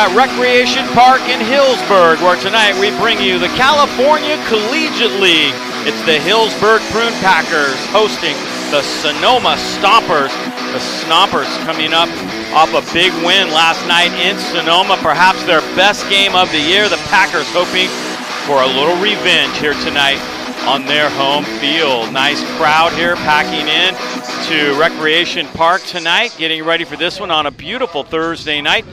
at Recreation Park in Healdsburg, where tonight we bring you the California Collegiate League. It's the Healdsburg Prune Packers hosting the Sonoma Stompers. The Stompers coming up off a big win last night in Sonoma, perhaps their best game of the year. The Packers hoping for a little revenge here tonight on their home field. Nice crowd here packing in to Recreation Park tonight, getting ready for this one on a beautiful Thursday night.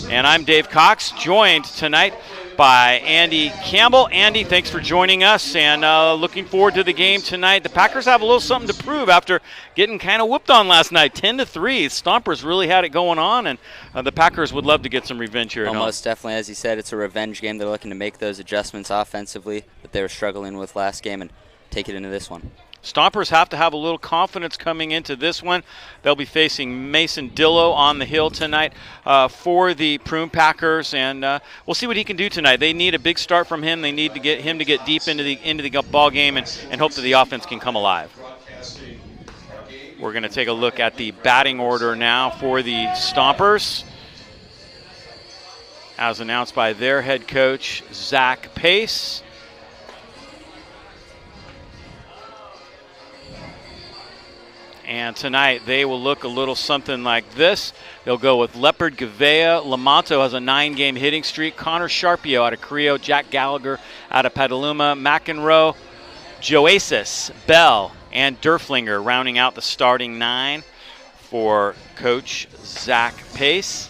And I'm Dave Cox, joined tonight by Andy Campbell. Andy, thanks for joining us, and looking forward to the game tonight. The Packers have a little something to prove after getting kind of whooped on last night, 10-3. Stompers really had it going on, and the Packers would love to get some revenge here. Almost definitely, as you said, it's a revenge game. They're looking to make those adjustments offensively that they were struggling with last game and take it into this one. Stompers have to have a little confidence coming into this one. They'll be facing Mason Dillo on the hill tonight for the Prune Packers, and we'll see what he can do tonight. They need a big start from him. They need to get him to get deep into the ball game and hope that the offense can come alive. We're going to take a look at the batting order now for the Stompers, as announced by their head coach, Zach Pace. And tonight they will look a little something like this. They'll go with Leopard, Gavea. Lamonto has a 9-game hitting streak. Connor Sharpio out of Creo. Jack Gallagher out of Petaluma. McEnroe, Joasis, Bell, and Derflinger rounding out the starting 9 for Coach Zach Pace.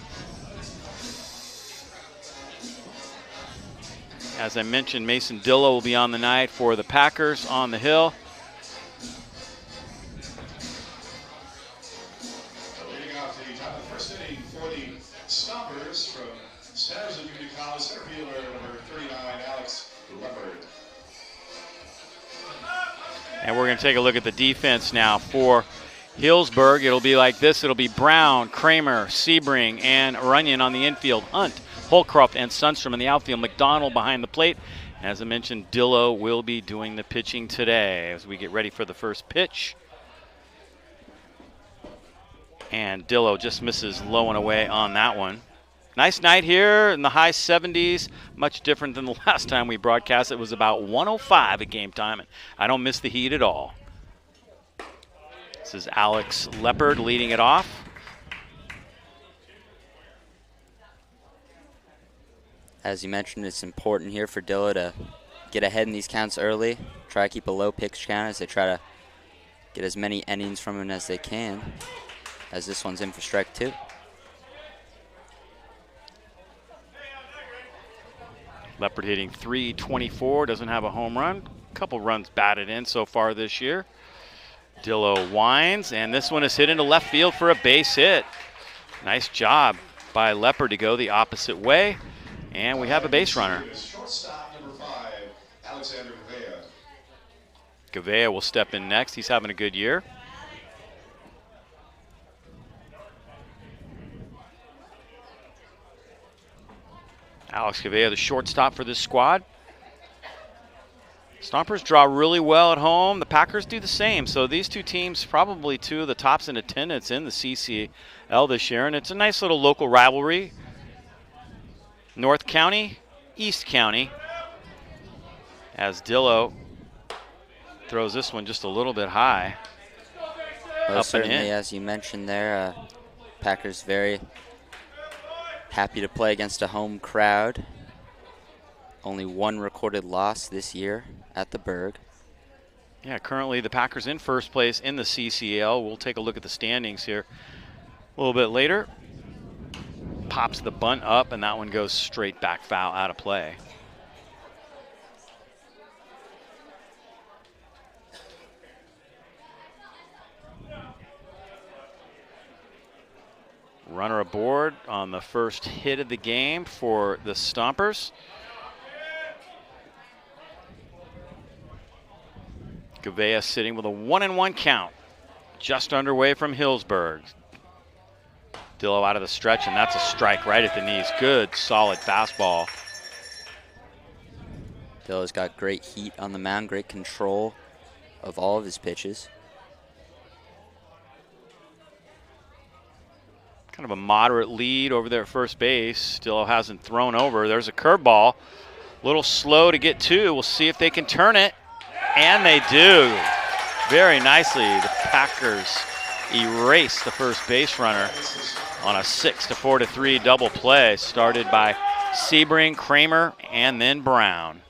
As I mentioned, Mason Dillo will be on the night for the Packers on the hill. And we're going to take a look at the defense now for Healdsburg. It'll be like this. It'll be Brown, Kramer, Sebring, and Runyon on the infield. Hunt, Holcroft, and Sundstrom in the outfield. McDonald behind the plate. As I mentioned, Dillo will be doing the pitching today as we get ready for the first pitch. And Dillo just misses low and away on that one. Nice night here in the high 70s. Much different than the last time we broadcast. It was about 105 at game time, and I don't miss the heat at all. This is Alex Leopard leading it off. As you mentioned, it's important here for Dillo to get ahead in these counts early, try to keep a low pitch count as they try to get as many innings from him as they can, as this one's in for strike 2. Leopard hitting .324, doesn't have a home run. A couple runs batted in so far this year. Dillo winds, and this one is hit into left field for a base hit. Nice job by Leopard to go the opposite way, and we have a base runner. Shortstop number 5, Alexander Gavea. Gavea will step in next. He's having a good year. Alex Gavea, the shortstop for this squad. Stompers draw really well at home. The Packers do the same. So these two teams probably two of the tops in attendance in the CCL this year. And it's a nice little local rivalry. North County, East County. As Dillo throws this one just a little bit high. Well, certainly, as you mentioned there, Packers very happy to play against a home crowd. Only one recorded loss this year at the Berg. Yeah, currently the Packers in first place in the CCL. We'll take a look at the standings here a little bit later. Pops the bunt up, and that one goes straight back foul, out of play. Runner aboard on the first hit of the game for the Stompers. Gavea sitting with a 1-1 count, just underway from Healdsburg. Dillo out of the stretch, and that's a strike right at the knees. Good, solid fastball. Dillo's got great heat on the mound, great control of all of his pitches. Kind of a moderate lead over there at first base. Still hasn't thrown over. There's a curveball. A little slow to get to. We'll see if they can turn it. And they do. Very nicely. The Packers erase the first base runner on a 6-4-3 double play started by Sebring, Kramer, and then Brown.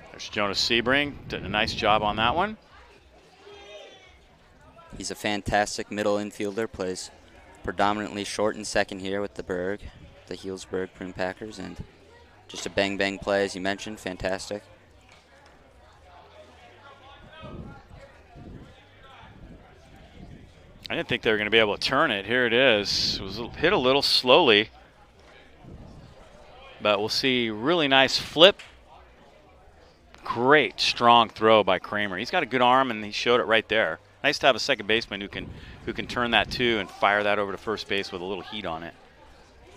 There's Jonas Sebring. Did a nice job on that one. He's a fantastic middle infielder, plays predominantly short and second here with the Healdsburg Prune Packers, and just a bang-bang play, as you mentioned, fantastic. I didn't think they were going to be able to turn it. Here it is. It was hit a little slowly, but we'll see. Really nice flip. Great strong throw by Kramer. He's got a good arm, and he showed it right there. Nice to have a second baseman who can turn that too and fire that over to first base with a little heat on it.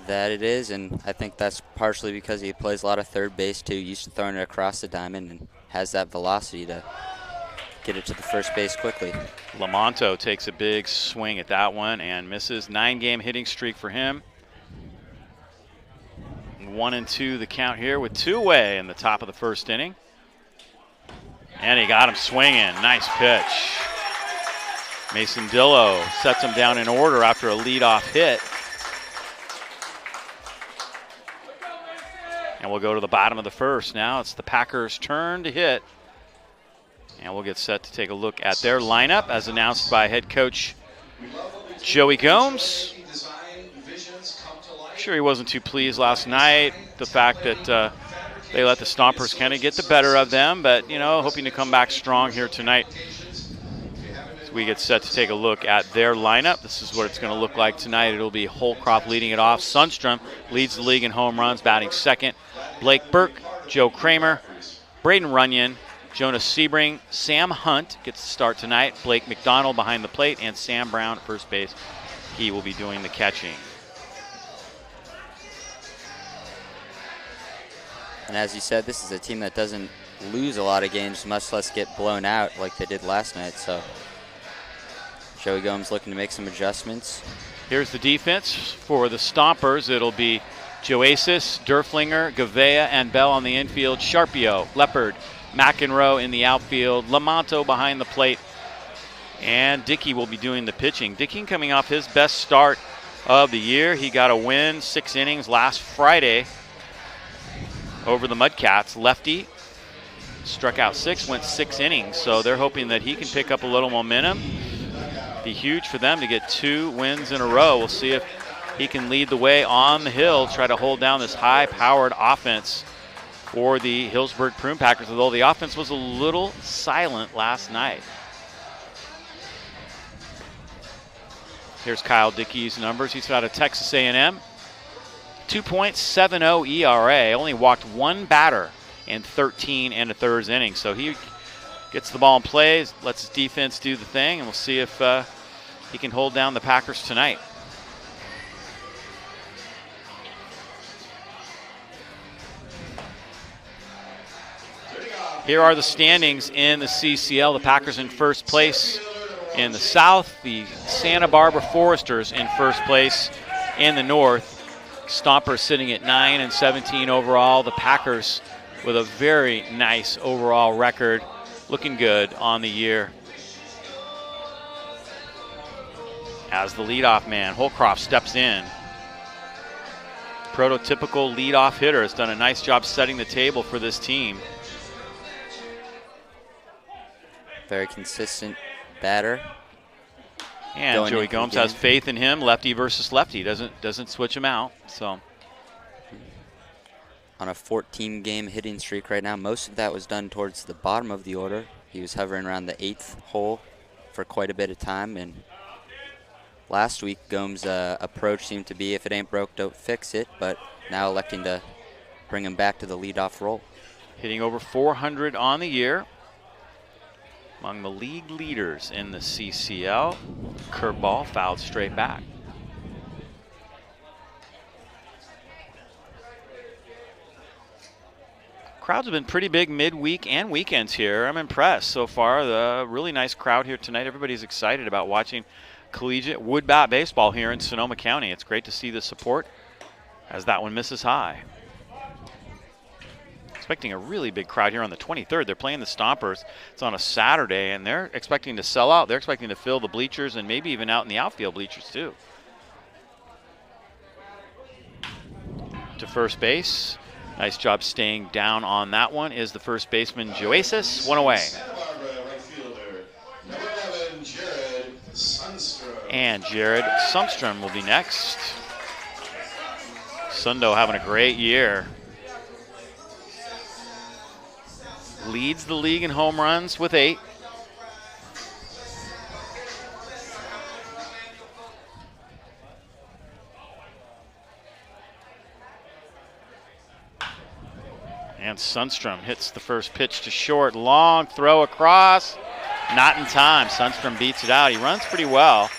That it is, and I think that's partially because he plays a lot of third base too, used to throwing it across the diamond and has that velocity to get it to the first base quickly. Lamonto takes a big swing at that one and misses. 9-game hitting streak for him. 1-2 the count here with 2 away in the top of the first inning. And he got him swinging. Nice pitch. Mason Dillo sets him down in order after a leadoff hit. And we'll go to the bottom of the first. Now it's the Packers' turn to hit. And we'll get set to take a look at their lineup as announced by head coach Joey Gomes. I'm sure he wasn't too pleased last night. The fact that they let the Stompers kind of get the better of them. But, you know, hoping to come back strong here tonight. We get set to take a look at their lineup. This is what it's going to look like tonight. It'll be Holcroft leading it off. Sundstrom leads the league in home runs, batting second. Blake Burke, Joe Kramer, Braden Runyon, Jonas Sebring, Sam Hunt gets the start tonight. Blake McDonald behind the plate, and Sam Brown at first base. He will be doing the catching. And as you said, this is a team that doesn't lose a lot of games, much less get blown out like they did last night. So Joey Gomes looking to make some adjustments. Here's the defense for the Stompers. It'll be Joasis, Derflinger, Gavea, and Bell on the infield. Sharpio, Leopard, McEnroe in the outfield. Lamonto behind the plate. And Dickey will be doing the pitching. Dickey coming off his best start of the year. He got a win, 6 innings last Friday over the Mudcats. Lefty struck out 6, went 6 innings. So they're hoping that he can pick up a little momentum. Be huge for them to get 2 wins in a row. We'll see if he can lead the way on the hill, try to hold down this high-powered offense for the Healdsburg Prune Packers, although the offense was a little silent last night. Here's Kyle Dickey's numbers. He's out of Texas A&M. 2.70 ERA, only walked 1 batter in 13 1/3 innings. So he gets the ball in play, lets his defense do the thing, and we'll see if he can hold down the Packers tonight. Here are the standings in the CCL. The Packers in first place in the South. The Santa Barbara Foresters in first place in the North. Stompers sitting at 9-17 overall. The Packers with a very nice overall record. Looking good on the year. As the leadoff man, Holcroft steps in. Prototypical leadoff hitter, has done a nice job setting the table for this team. Very consistent batter. And Joey Gomes has faith in him. Lefty versus lefty, doesn't switch him out. So on a 14-game hitting streak right now. Most of that was done towards the bottom of the order. He was hovering around the 8th hole for quite a bit of time. And last week, Gomes' approach seemed to be, if it ain't broke, don't fix it. But now electing to bring him back to the leadoff role. Hitting over 400 on the year. Among the league leaders in the CCL. Curveball fouled straight back. Crowds have been pretty big midweek and weekends here. I'm impressed so far. The really nice crowd here tonight. Everybody's excited about watching collegiate wood bat baseball here in Sonoma County. It's great to see the support as that one misses high. Expecting a really big crowd here on the 23rd. They're playing the Stompers. It's on a Saturday, and they're expecting to sell out. They're expecting to fill the bleachers and maybe even out in the outfield bleachers too. To first base. Nice job staying down on that one is the first baseman, Joasis. One away. And Jared Sundstrom will be next. Sundo having a great year. Leads the league in home runs with 8. And Sundstrom hits the first pitch to short. Long throw across. Not in time. Sundstrom beats it out. He runs pretty well.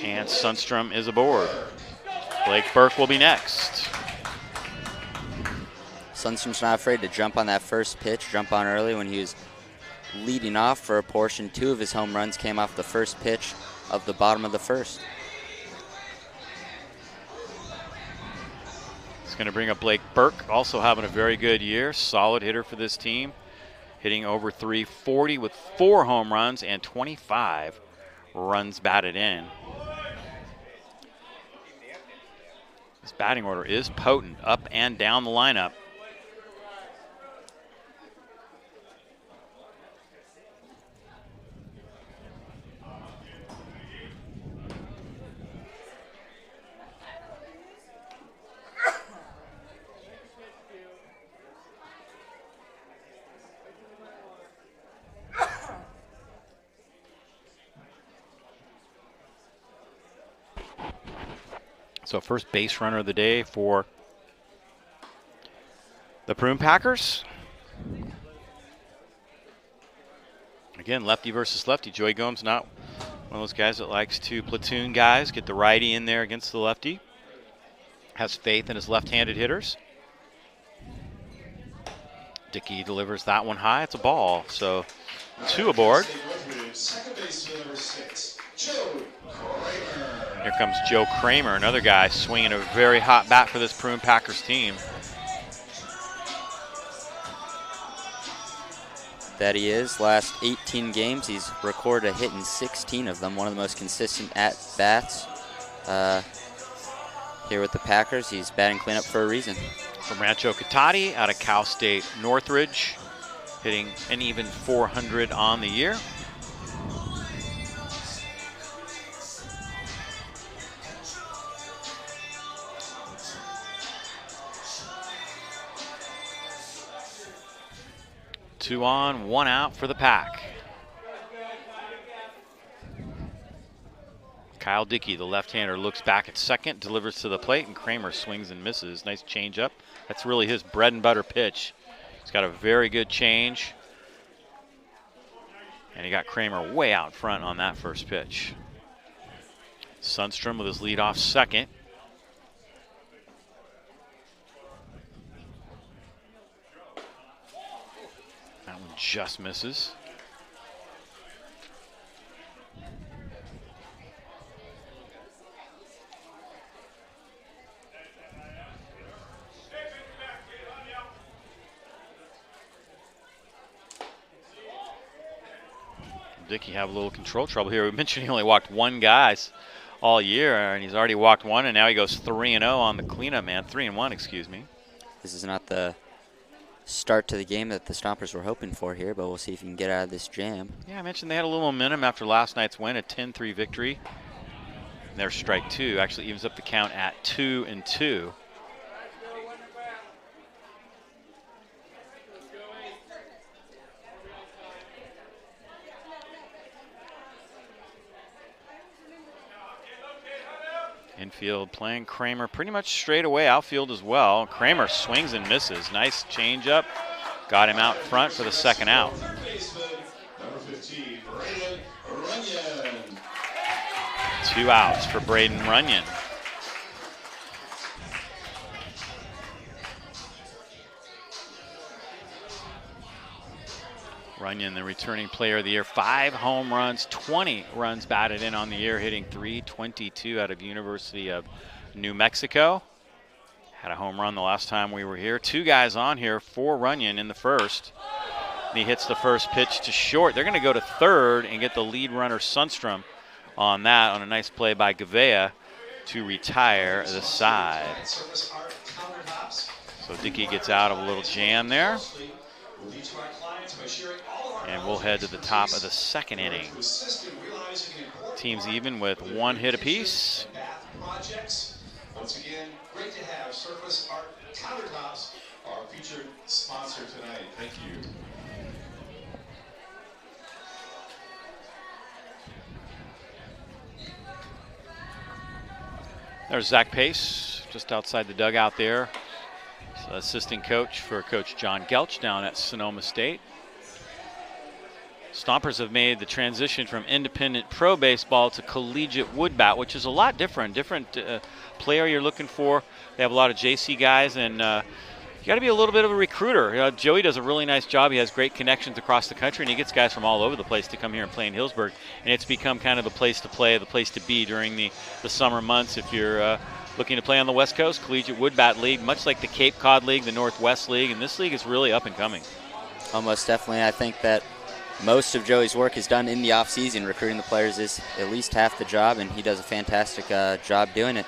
And Sundstrom is aboard. Blake Burke will be next. Sundstrom's not afraid to jump on that first pitch, jump on early when he was leading off for a portion. 2 of his home runs came off the first pitch of the bottom of the first. Going to bring up Blake Burke, also having a very good year. Solid hitter for this team, hitting over .340 with 4 home runs and 25 runs batted in. This batting order is potent, up and down the lineup. So first base runner of the day for the Prune Packers. Again, lefty versus lefty. Joey Gomes not one of those guys that likes to platoon guys, get the righty in there against the lefty. Has faith in his left-handed hitters. Dickey delivers that one high. It's a ball. So 2 aboard. Here comes Joe Kramer, another guy swinging a very hot bat for this Prune Packers team. That he is. Last 18 games, he's recorded a hit in 16 of them. One of the most consistent at-bats here with the Packers. He's batting cleanup for a reason. From Rancho Cotati out of Cal State Northridge, hitting an even .400 on the year. Two on, 1 out for the Pack. Kyle Dickey, the left-hander, looks back at second, delivers to the plate, and Kramer swings and misses. Nice change-up. That's really his bread and butter pitch. He's got a very good change. And he got Kramer way out front on that first pitch. Sundstrom with his leadoff second. That one just misses. Dickey have a little control trouble here. We mentioned he only walked 1 guy all year, and he's already walked 1, and now he goes 3-0 on the cleanup man. 3-1, excuse me. This is not the start to the game that the Stompers were hoping for here, but we'll see if you can get out of this jam. Yeah, I mentioned they had a little momentum after last night's win, a 10-3 victory. And their strike 2 actually evens up the count at 2-2. Infield playing Kramer pretty much straight away, outfield as well. Kramer swings and misses. Nice changeup. Got him out front for the second out. Two outs for Braden Runyon. Runyon, the returning player of the year, 5 home runs, 20 runs batted in on the year, hitting .322 out of University of New Mexico. Had a home run the last time we were here. 2 guys on here for Runyon in the first. And he hits the first pitch to short. They're going to go to third and get the lead runner Sundstrom on that, on a nice play by Gavea to retire the side. So Dickey gets out of a little jam there. And we'll head to the top of the second inning. Teams even with 1 hit apiece. Once again, great to have Surface Art Countertops, our featured sponsor tonight. Thank you. There's Zach Pace, just outside the dugout there. Assistant coach for Coach John Gelch down at Sonoma State. Stompers have made the transition from independent pro baseball to collegiate wood bat, which is a lot different. Different player you're looking for. They have a lot of JC guys, and you got to be a little bit of a recruiter. Joey does a really nice job. He has great connections across the country, and he gets guys from all over the place to come here and play in Healdsburg. And it's become kind of the place to play, the place to be during the summer months. If you're looking to play on the West Coast, Collegiate Wood Bat League, much like the Cape Cod League, the Northwest League, and this league is really up and coming. Almost definitely. I think that most of Joey's work is done in the off-season. Recruiting the players is at least half the job, and he does a fantastic job doing it.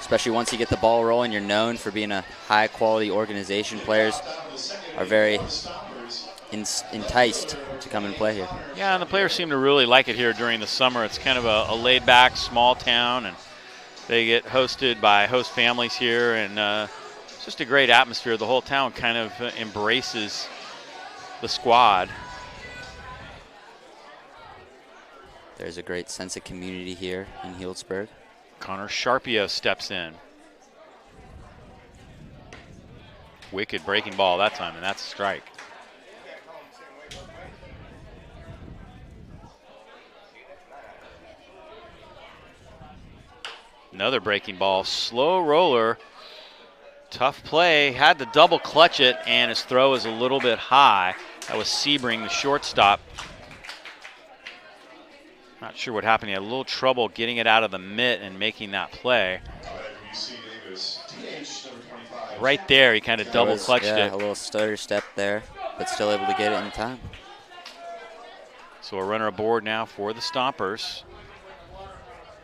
Especially once you get the ball rolling, you're known for being a high-quality organization. Players are very enticed to come and play here. Yeah, and the players seem to really like it here during the summer. It's kind of a laid-back, small town, and they get hosted by host families here, and it's just a great atmosphere. The whole town kind of embraces the squad. There's a great sense of community here in Healdsburg. Connor Sharpio steps in. Wicked breaking ball that time, and that's a strike. Another breaking ball, slow roller, tough play, had to double clutch it, and his throw is a little bit high. That was Sebring, the shortstop. Not sure what happened. He had a little trouble getting it out of the mitt and making that play. Right there, he kind of double clutched it. A little stutter step there, but still able to get it in time. So a runner aboard now for the Stompers.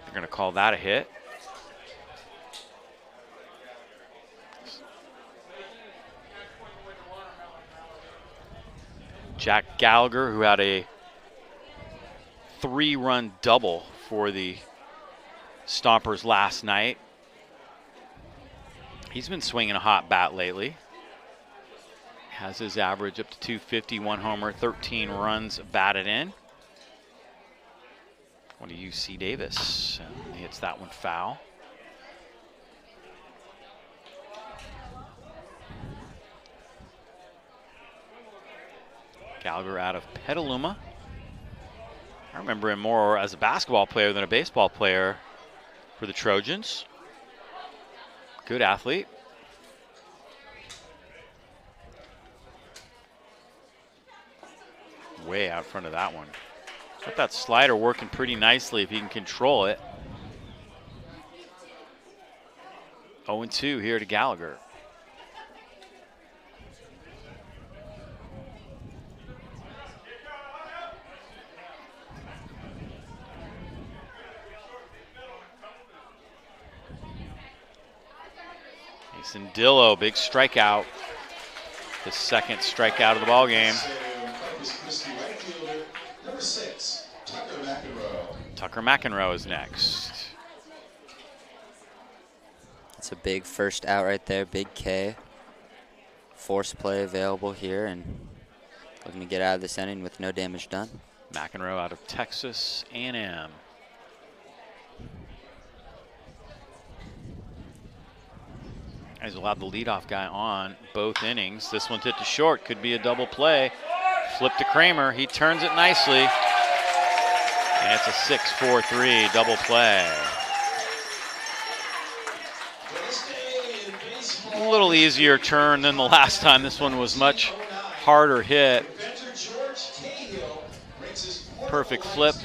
They're going to call that a hit. Jack Gallagher, who had a 3-run double for the Stompers last night. He's been swinging a hot bat lately. Has his average up to 250, 1 homer, 13 runs batted in. One to UC Davis, and he hits that one foul. Gallagher out of Petaluma. I remember him more as a basketball player than a baseball player for the Trojans. Good athlete. Way out front of that one. Got that slider working pretty nicely if he can control it. 0-2 here to Gallagher. Dillo, big strikeout. His second strikeout of the ball game. Number 6, Tucker McEnroe. Tucker McEnroe is next. That's a big first out right there, big K. Force play available here, and looking to get out of this inning with no damage done. McEnroe out of Texas A&M. He's allowed the leadoff guy on both innings. This one's hit to short, could be a double play. Flip to Kramer, he turns it nicely. And it's a 6-4-3 double play. A little easier turn than the last time. This one was much harder hit. perfect flip.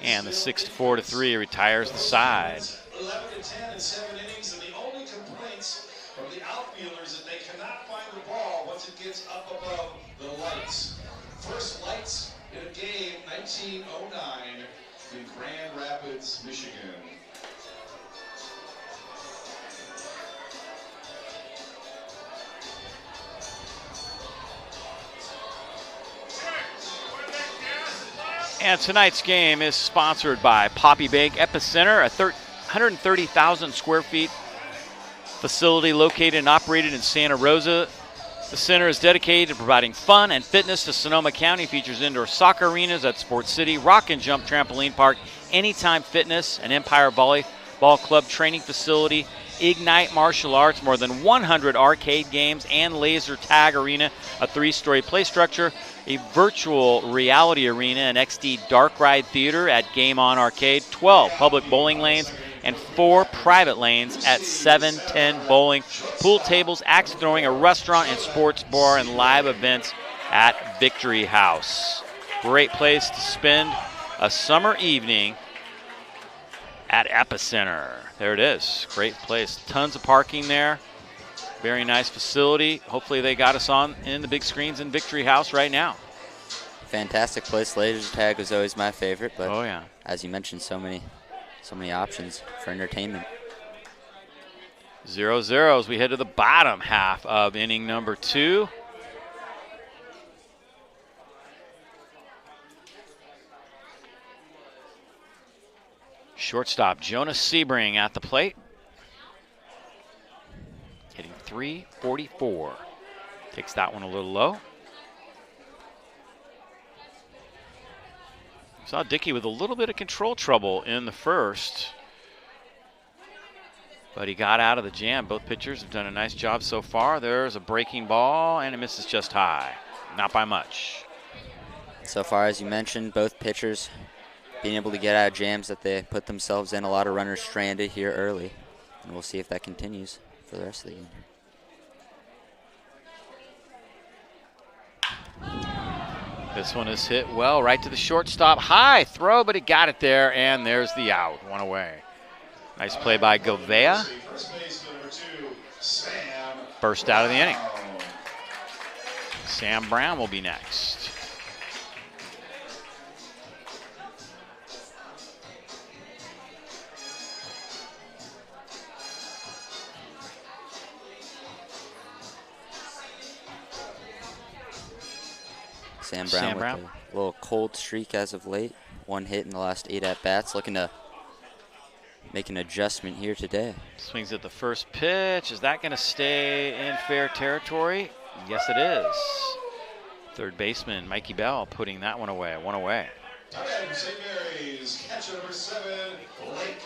And the 6-4-3 retires the side. 11-10 in 7 innings, and the only complaints from the outfielders that they cannot find the ball once it gets up above the lights. First lights in a game, 1909 in Grand Rapids, Michigan. And tonight's game is sponsored by Poppy Bank Epicenter, a 130,000 square feet facility located and operated in Santa Rosa. The center is dedicated to providing fun and fitness to Sonoma County. Features indoor soccer arenas at Sports City, Rock and Jump Trampoline Park, Anytime Fitness, an Empire Volleyball Club training facility, Ignite Martial Arts, more than 100 arcade games, and laser tag arena, a 3-story play structure, a virtual reality arena, an XD dark ride theater at Game On Arcade, 12 public bowling lanes, and 4 private lanes at 710 Bowling, pool tables, axe throwing, a restaurant and sports bar, and live events at Victory House. Great place to spend a summer evening at Epicenter. There it is. Great place. Tons of parking there. Very nice facility. Hopefully they got us on in the big screens in Victory House right now. Fantastic place. Laser tag was always my favorite, but oh, yeah, as you mentioned, so many options for entertainment. 0-0 as we head to the bottom half of inning number 2. Shortstop Jonas Sebring at the plate. Hitting .344. Takes that one a little low. Saw Dickey with a little bit of control trouble in the first, but he got out of the jam. Both pitchers have done a nice job so far. There's a breaking ball, and it misses just high. Not by much. So far, as you mentioned, both pitchers being able to get out of jams that they put themselves in. A lot of runners stranded here early, and we'll see if that continues for the rest of the game. This one is hit well right to the shortstop. High throw, but he got it there, and there's the out. One away. Nice play by Govea. First out of the inning. Sam Brown will be next. Sam Brown with a little cold streak as of late. 1 hit in the last 8 at-bats. Looking to make an adjustment here today. Swings at the first pitch. Is that going to stay in fair territory? Yes, it is. Third baseman Mikey Bell putting that one away. 1 away. St. Mary's catcher number 7, Blake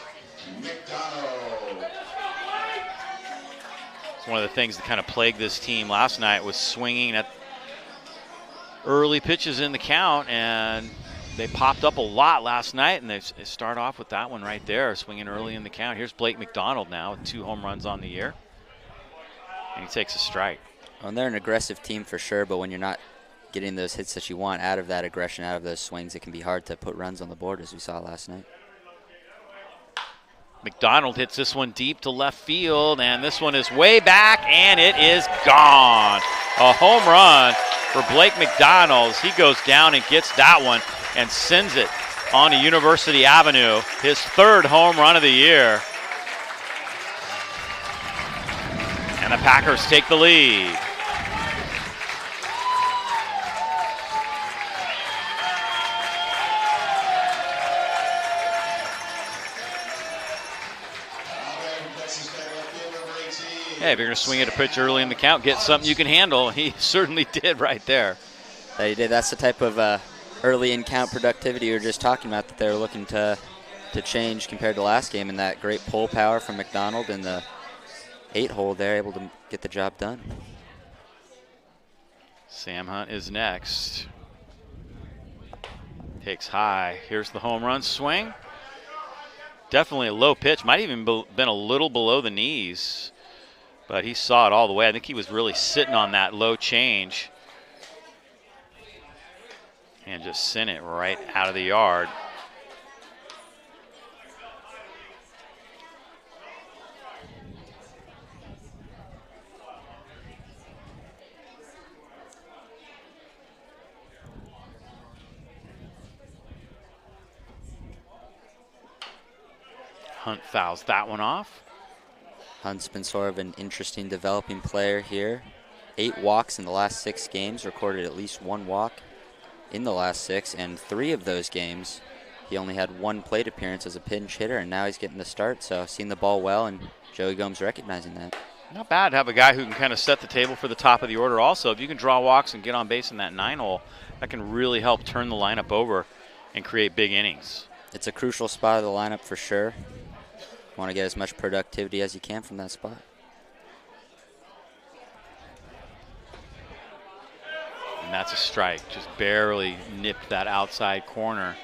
McDonald. It's one of the things that kind of plagued this team last night was swinging at early pitches in the count, and they popped up a lot last night, and they start off with that one right there, swinging early in the count. Here's Blake McDonald now with 2 home runs on the year, and he takes a strike. Well, they're an aggressive team for sure, but when you're not getting those hits that you want out of that aggression, out of those swings, it can be hard to put runs on the board, as we saw last night. McDonald hits this one deep to left field, and this one is way back, and it is gone. A home run for Blake McDonald. He goes down and gets that one and sends it on to University Avenue, his 3rd home run of the year. And the Packers take the lead. Hey, if you're going to swing at a pitch early in the count, get something you can handle. He certainly did right there. That he did. That's the type of early in count productivity you were just talking about that they were looking to change compared to last game, and that great pull power from McDonald in the 8-hole there, able to get the job done. Sam Hunt is next. Takes high. Here's the home run swing. Definitely a low pitch. Might even been a little below the knees. But he saw it all the way. I think he was really sitting on that low change. and just sent it right out of the yard. Hunt fouls that one off. Hunt's been sort of an interesting developing player here. 8 walks in the last 6 games, recorded at least 1 walk in the last 6, and 3 of those games he only had 1 plate appearance as a pinch hitter, and now he's getting the start, so seeing the ball well, and Joey Gomes recognizing that. Not bad to have a guy who can kind of set the table for the top of the order also. If you can draw walks and get on base in that 9-hole, that can really help turn the lineup over and create big innings. It's a crucial spot of the lineup for sure. You want to get as much productivity as you can from that spot. And that's a strike. Just barely nipped that outside corner.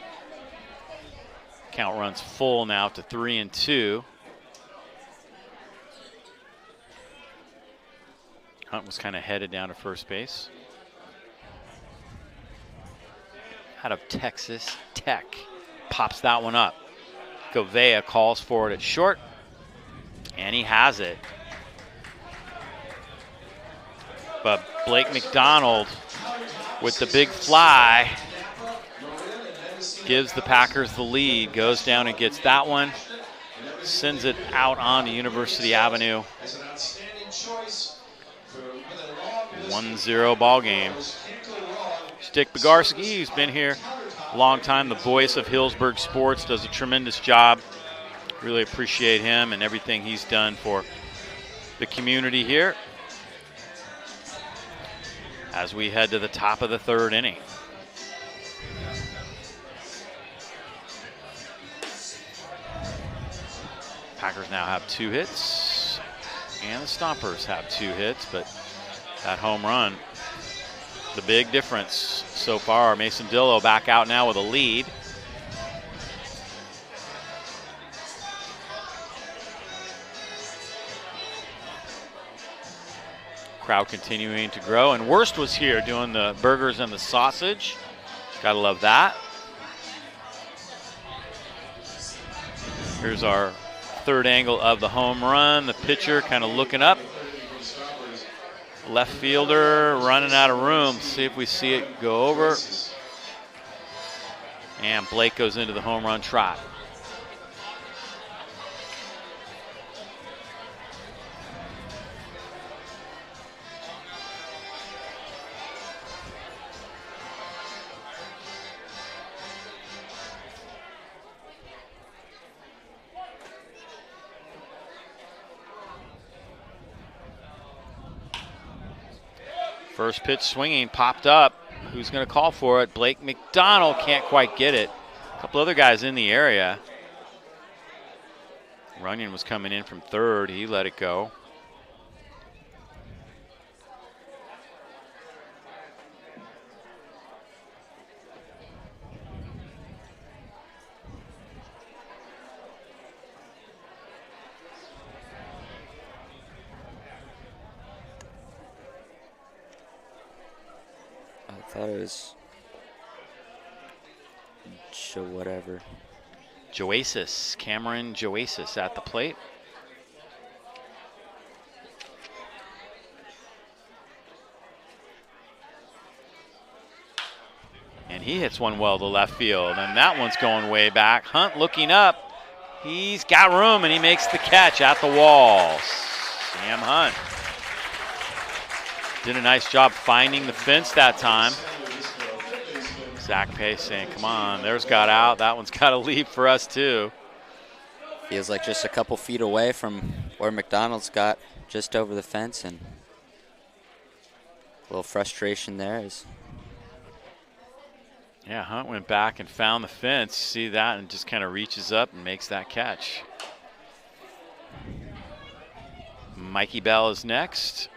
Count runs full now to 3-2. Hunt was kind of headed down to first base. Out of Texas Tech. Pops that one up. Govea calls for it at short, and he has it. But Blake McDonald with the big fly gives the Packers the lead, goes down and gets that one, sends it out on to University Avenue. 1-0 ball game. Dick Bogarski, who's been here a long time, the voice of Healdsburg sports, does a tremendous job. Really appreciate him and everything he's done for the community here as we head to the top of the 3rd inning. Packers now have 2 hits, and the Stompers have 2 hits, but that home run, the big difference so far. Mason Dillo back out now with a lead. Crowd continuing to grow, and Worst was here doing the burgers and the sausage. Gotta love that. Here's our 3rd angle of the home run. The pitcher kind of looking up. Left fielder running out of room. See if we see it go over. And Blake goes into the home run trot. First pitch swinging, popped up. Who's going to call for it? Blake McDonald can't quite get it. A couple other guys in the area. Runyon was coming in from 3rd. He let it go. I thought it was whatever. Joasis, Cameron Joasis at the plate. And he hits one well to left field, and that one's going way back. Hunt looking up. He's got room, and he makes the catch at the wall. Sam Hunt did a nice job finding the fence that time. Zach Pace saying, come on, there's got out. That one's got to leave for us too. Feels like just a couple feet away from where McDonald's got, just over the fence, and a little frustration there. Yeah, Hunt went back and found the fence. See that, and just kind of reaches up and makes that catch. Mikey Bell is next.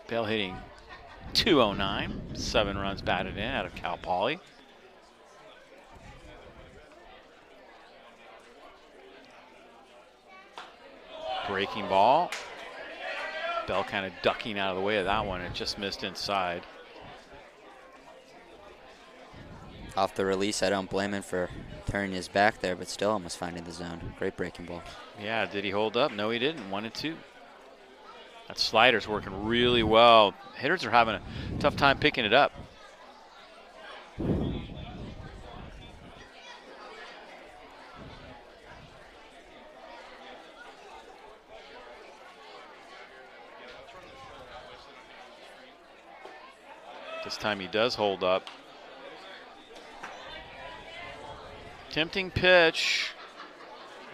Bell hitting .209, 7 runs batted in out of Cal Poly. Breaking ball. Bell kind of ducking out of the way of that one. It just missed inside. Off the release, I don't blame him for turning his back there, but still almost finding the zone. Great breaking ball. Yeah, did he hold up? No, he didn't. 1-2. That slider's working really well. Hitters are having a tough time picking it up. This time he does hold up. Tempting pitch,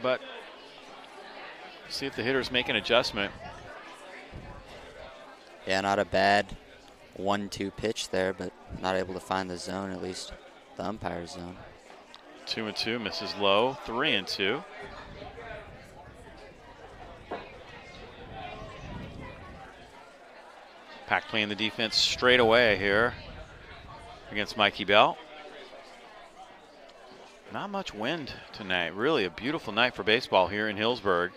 but see if the hitters make an adjustment. Yeah, not a bad 1-2 pitch there, but not able to find the zone, at least the umpire's zone. 2-2, misses low. 3-2. Pack playing the defense straight away here against Mikey Bell. Not much wind tonight. Really a beautiful night for baseball here in Healdsburg.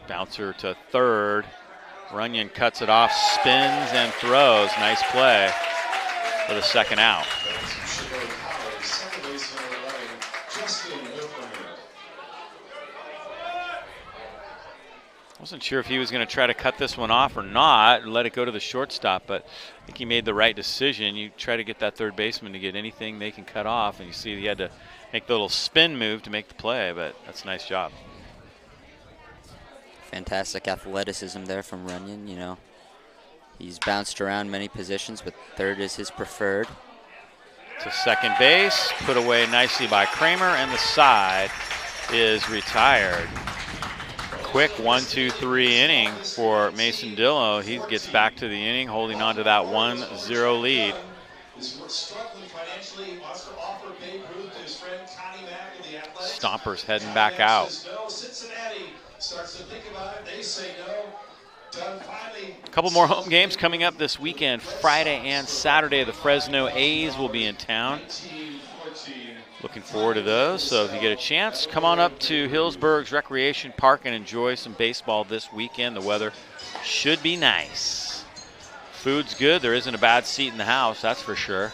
Bouncer to third. Runyon cuts it off, spins and throws. Nice play for the second out. Wasn't sure if he was going to try to cut this one off or not and let it go to the shortstop, but I think he made the right decision. You try to get that third baseman to get anything they can cut off, and you see he had to make the little spin move to make the play, but that's a nice job. Fantastic athleticism there from Runyon. You know, he's bounced around many positions, but third is his preferred. To second base, put away nicely by Kramer, and the side is retired. Quick 1-2-3 inning for Mason Dillo. He gets back to the inning, holding on to that 1-0 lead. Stompers heading back out. A couple more home games coming up this weekend. Friday and Saturday, the Fresno A's will be in town. Looking forward to those. So if you get a chance, come on up to Healdsburg's Recreation Park and enjoy some baseball this weekend. The weather should be nice. Food's good. There isn't a bad seat in the house, that's for sure.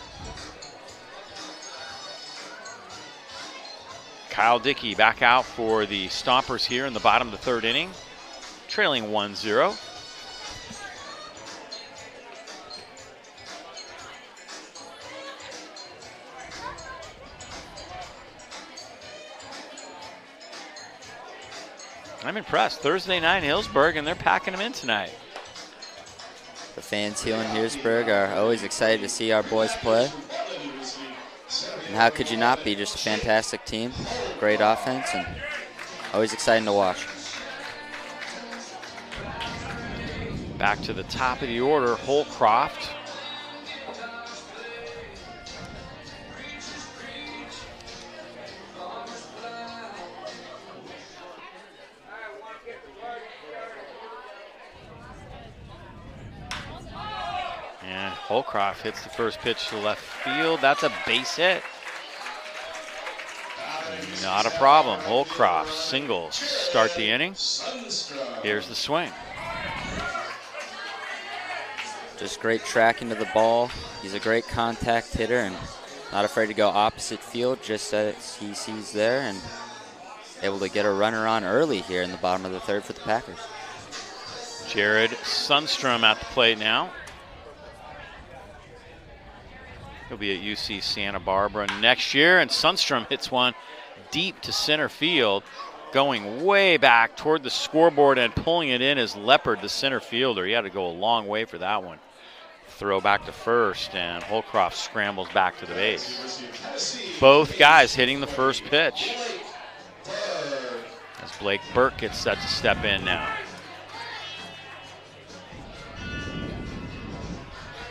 Kyle Dickey back out for the Stompers here in the bottom of the third inning, trailing 1-0. I'm impressed. Thursday night in Healdsburg, and they're packing them in tonight. The fans here in Healdsburg are always excited to see our boys play. And how could you not be? Just a fantastic team, great offense, and always exciting to watch. Back to the top of the order, Holcroft. And Holcroft hits the first pitch to left field. That's a base hit. Not a problem. Holcroft singles start the inning. Here's the swing. Just great tracking to the ball. He's a great contact hitter and not afraid to go opposite field just as he sees there, and able to get a runner on early here in the bottom of the third for the Packers. Jared Sundstrom at the plate now. He'll be at UC Santa Barbara next year, and Sundstrom hits one deep to center field, going way back toward the scoreboard and pulling it in as Leopard, the center fielder. He had to go a long way for that one. Throw back to first, and Holcroft scrambles back to the base. Both guys hitting the first pitch. As Blake Burke gets set to step in now.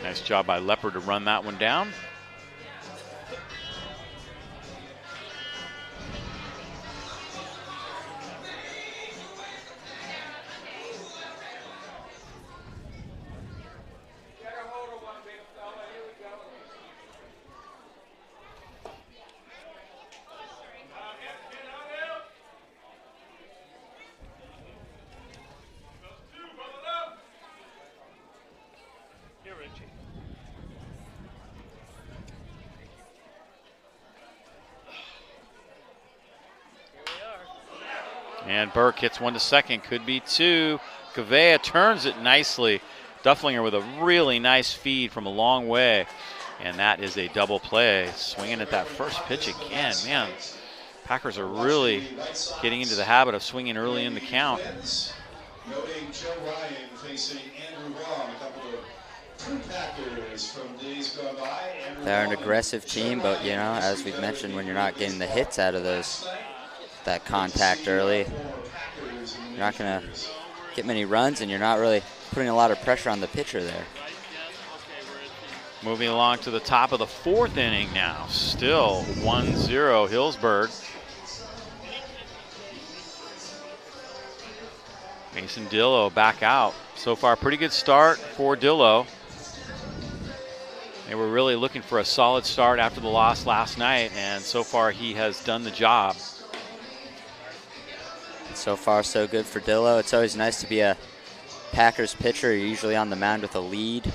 Nice job by Leopard to run that one down. And Burke hits one to second, could be two. Gavea turns it nicely. Dufflinger with a really nice feed from a long way. And that is a double play. Swinging at that first pitch again. Man, Packers are really getting into the habit of swinging early in the count. Noting Joe Ryan facing Andrew Wong, a couple of Prune Packers from days gone by. They're an aggressive team, but, you know, as we've mentioned, when you're not getting the hits out of that contact early, you're not going to get many runs, and you're not really putting a lot of pressure on the pitcher there. Moving along to the top of the fourth inning now. Still 1-0 Healdsburg. Mason Dillo back out. So far, pretty good start for Dillo. They were really looking for a solid start after the loss last night, and so far he has done the job. So far, so good for Dillo. It's always nice to be a Packers pitcher. You're usually on the mound with a lead,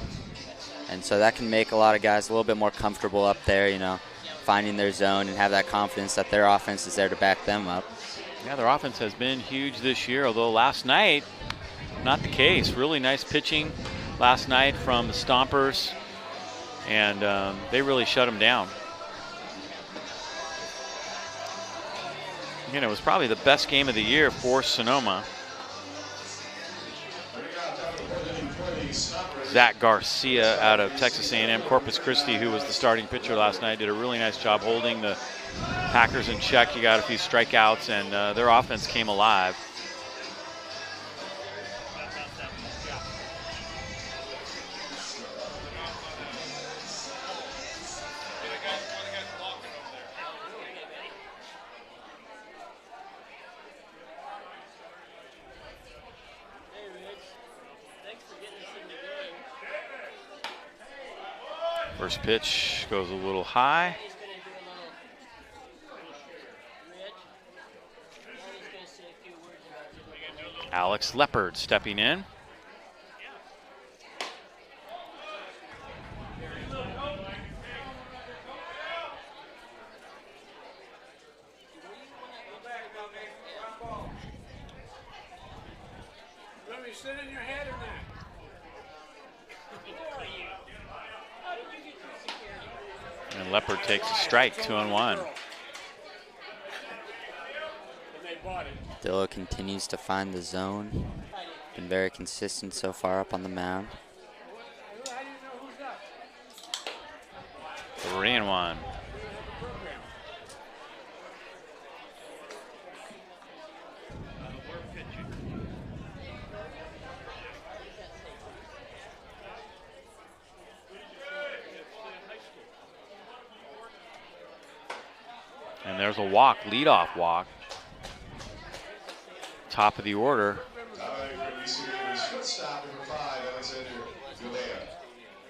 and so that can make a lot of guys a little bit more comfortable up there, you know, finding their zone and have that confidence that their offense is there to back them up. Yeah, their offense has been huge this year, although last night, not the case. Really nice pitching last night from the Stompers, and they really shut them down. Again, it was probably the best game of the year for Sonoma. Zach Garcia out of Texas A&M Corpus Christi, who was the starting pitcher last night, did a really nice job holding the Packers in check. He got a few strikeouts, and their offense came alive. First pitch goes a little high. Alex Leopard stepping in. Let me sit in your head or not? And Leopard takes a strike, 2-1. Dillo continues to find the zone. Been very consistent so far up on the mound. 3-1. And there's a walk, leadoff walk. Top of the order.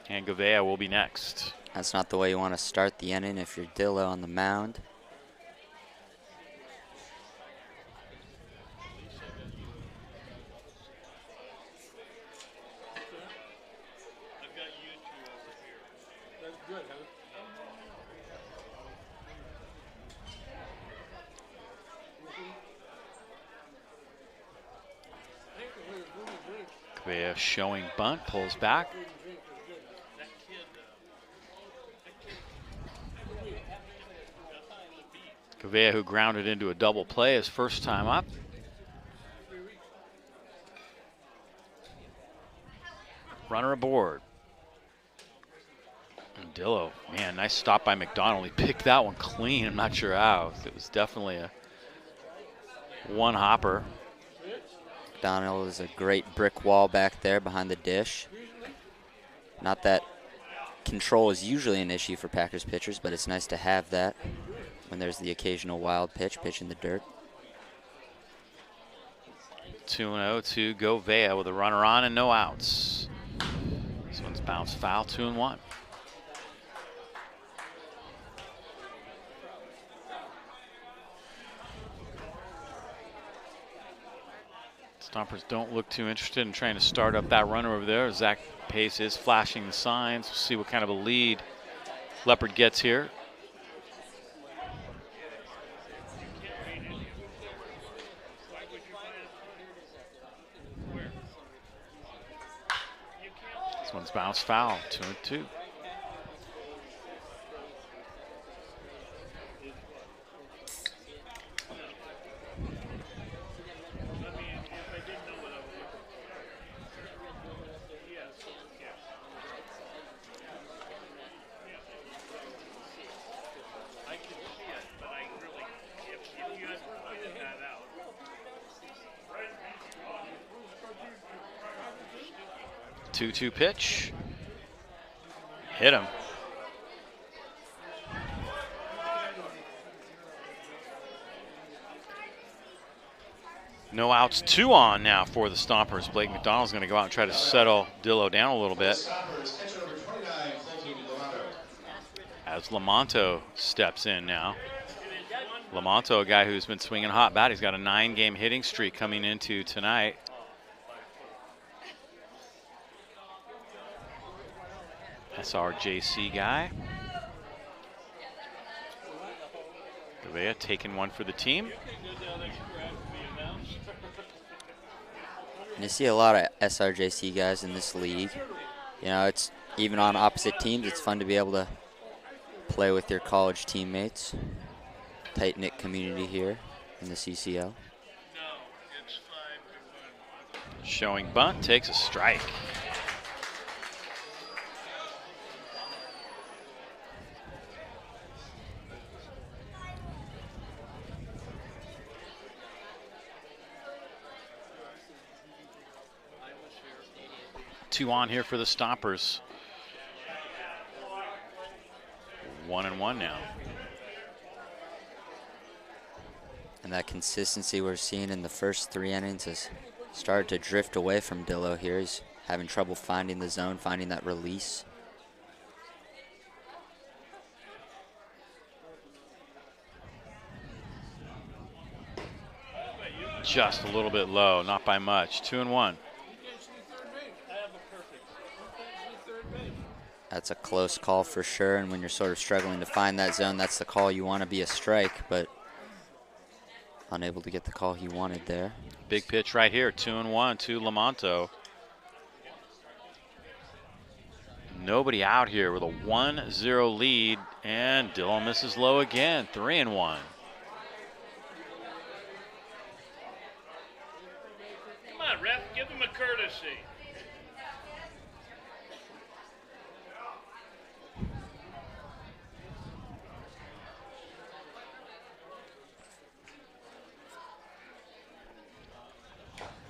And Gavea will be next. That's not the way you want to start the inning if you're Dillo on the mound. Gavea showing bunt, pulls back. Gavea, who grounded into a double play his first time up. Runner aboard. And Dillo, man, nice stop by McDonald. He picked that one clean. I'm not sure how. It was definitely a one hopper. McDonald is a great brick wall back there behind the dish. Not that control is usually an issue for Packers pitchers, but it's nice to have that when there's the occasional wild pitch in the dirt. 2-0 to Gavea with a runner on and no outs. This one's bounced foul, 2-1. Stompers don't look too interested in trying to start up that runner over there. Zach Pace is flashing the signs. We'll see what kind of a lead Leopard gets here. This one's bounced foul, 2-2. Two-two pitch. Hit him. No outs, 2 on now for the Stompers. Blake McDonald's going to go out and try to settle Dillo down a little bit. As Lamonto steps in now. Lamonto, a guy who's been swinging hot bat. He's got a 9-game hitting streak coming into tonight. SRJC guy. Gavea taking one for the team. And you see a lot of SRJC guys in this league. You know, it's even on opposite teams, it's fun to be able to play with your college teammates. Tight-knit community here in the CCL. Showing bunt, takes a strike. Two on here for the Stompers. 1-1 now. And that consistency we're seeing in the first 3 innings has started to drift away from Dillo here. He's having trouble finding the zone, finding that release. Just a little bit low, not by much. 2-1. That's a close call for sure, and when you're sort of struggling to find that zone, that's the call you want to be a strike, but unable to get the call he wanted there. Big pitch right here, 2-1 to Lamonto. Nobody out here with a 1-0 lead, and Dillon misses low again, 3-1. Come on, ref, give him a courtesy.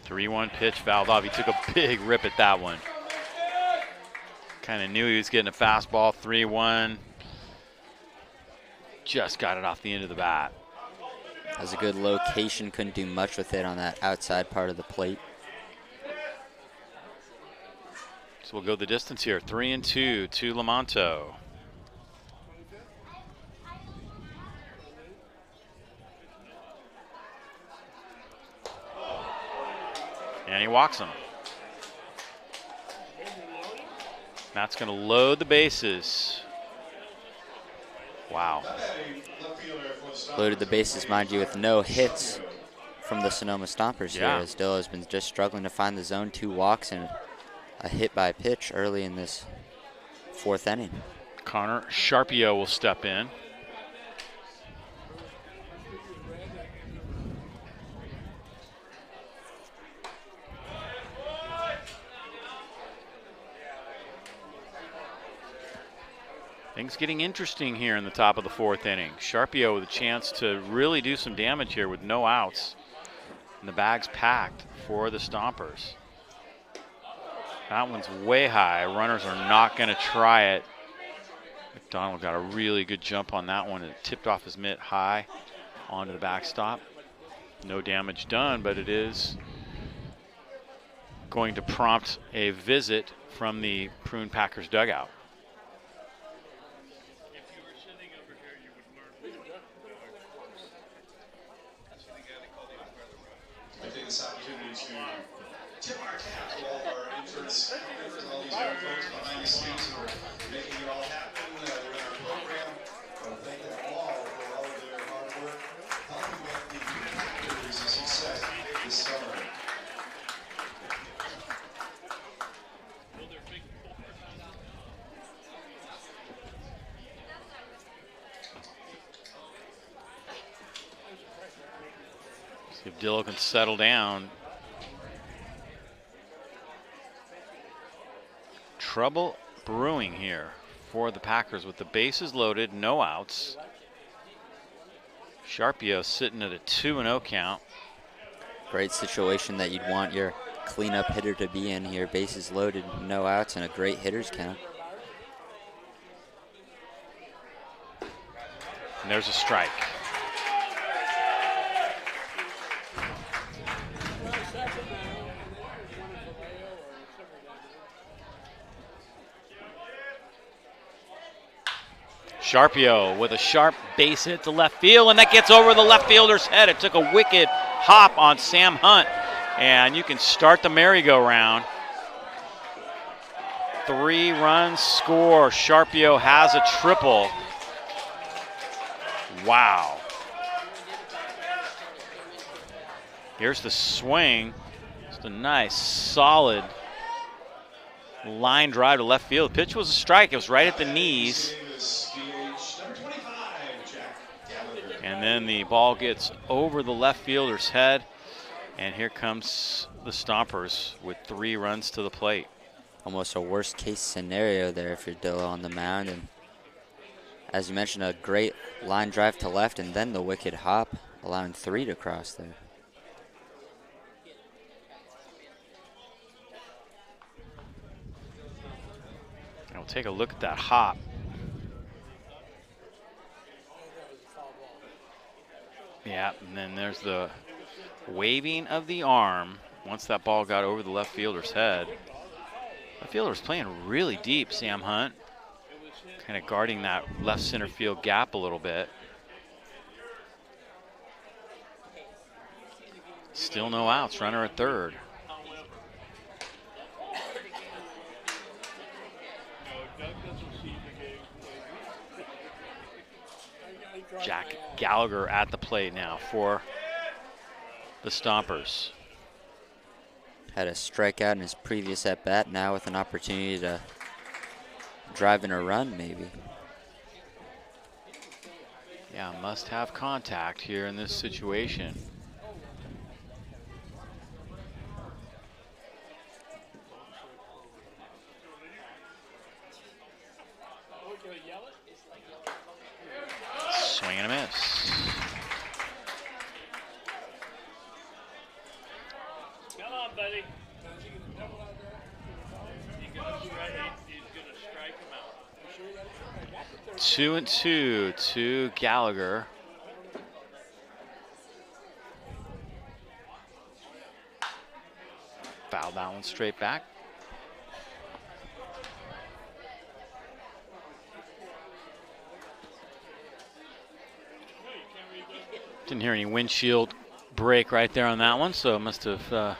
Three-one pitch fouled off. He took a big rip at that one. Kind of knew he was getting a fastball. 3-1. Just got it off the end of the bat. That was a good location. Couldn't do much with it on that outside part of the plate. So we'll go the distance here. 3-2 to Lamonto. And he walks him. That's going to load the bases. Wow. Loaded the bases, mind you, with no hits from the Sonoma Stompers here, as Dillo has been just struggling to find the zone. 2 walks and a hit by pitch early in this 4th inning. Connor Sharpio will step in. Things getting interesting here in the top of the 4th inning. Sharpio with a chance to really do some damage here with no outs. And the bag's packed for the Stompers. That one's way high. Runners are not going to try it. McDonald got a really good jump on that one. It tipped off his mitt high onto the backstop. No damage done, but it is going to prompt a visit from the Prune Packers dugout. I take this opportunity to folks behind the scenes who are making it all happen during our program. I want to thank them all for all of their hard work, helping make the Packers a success this summer. See if Dillo can settle down. Trouble brewing here for the Packers with the bases loaded, no outs. Sharpio sitting at a 2-0 count. Great situation that you'd want your cleanup hitter to be in here. Bases loaded, no outs, and a great hitter's count. And there's a strike. Sharpio with a sharp base hit to left field, and that gets over the left fielder's head. It took a wicked hop on Sam Hunt, and you can start the merry-go-round. 3 runs score. Sharpio has a triple. Wow. Here's the swing. Just a nice, solid line drive to left field. The pitch was a strike. It was right at the knees. And then the ball gets over the left fielder's head. And here comes the Stompers with 3 runs to the plate. Almost a worst case scenario there if you're Dillo on the mound. And as you mentioned, a great line drive to left and then the wicked hop, allowing 3 to cross there. We'll take a look at that hop. Yeah, and then there's the waving of the arm once that ball got over the left fielder's head. Left fielder was playing really deep, Sam Hunt. Kind of guarding that left center field gap a little bit. Still no outs, runner at third. Jack Gallagher at the plate now for the Stompers. Had a strikeout in his previous at-bat, now with an opportunity to drive in a run, maybe. Yeah, must have contact here in this situation. Swing and a miss. Come on, buddy. He's gonna strike him out. 2-2 to Gallagher. Foul that one straight back. Didn't hear any windshield break right there on that one, so it must have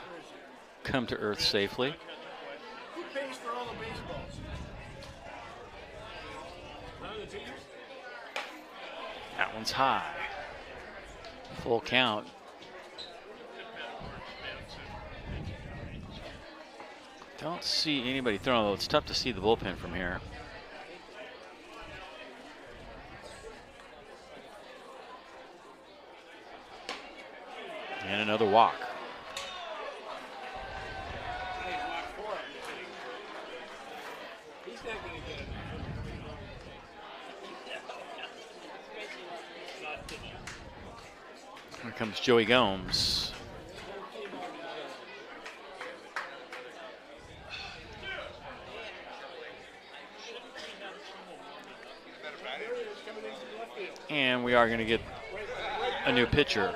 come to earth safely. Who pays for all the baseballs? None of the teams? That one's high. Full count. Don't see anybody throwing, though. It's tough to see the bullpen from here. And another walk. Here comes Joey Gomes. And we are going to get a new pitcher.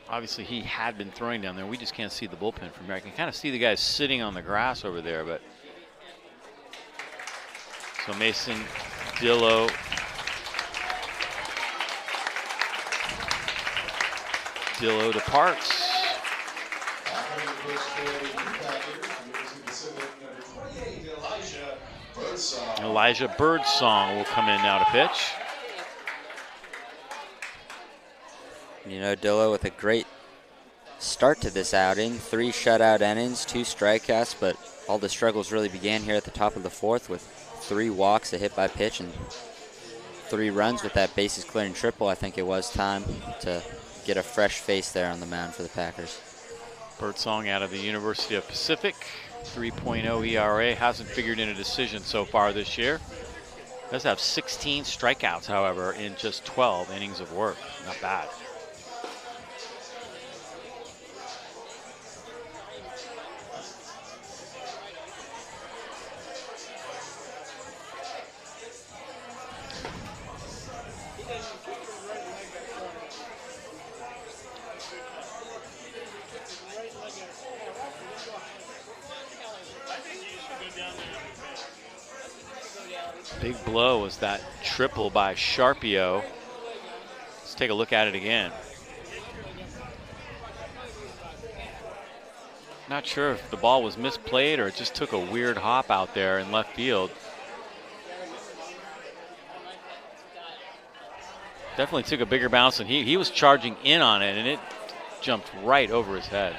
Obviously, he had been throwing down there. We just can't see the bullpen from here. I can kind of see the guys sitting on the grass over there, but so Mason Dillo Dillo departs. Elijah Birdsong will come in now to pitch. You know, Dillo with a great start to this outing. 3 shutout innings, 2 strikeouts, but all the struggles really began here at the top of the 4th with 3 walks, a hit by pitch, and 3 runs with that bases clearing triple. I think it was time to get a fresh face there on the mound for the Packers. Birdsong out of the University of Pacific, 3.0 ERA, hasn't figured in a decision so far this year. Does have 16 strikeouts, however, in just 12 innings of work. Not bad. Big blow was that triple by Sharpio. Let's take a look at it again. Not sure if the ball was misplayed or it just took a weird hop out there in left field. Definitely took a bigger bounce than he was charging in on it, and it jumped right over his head.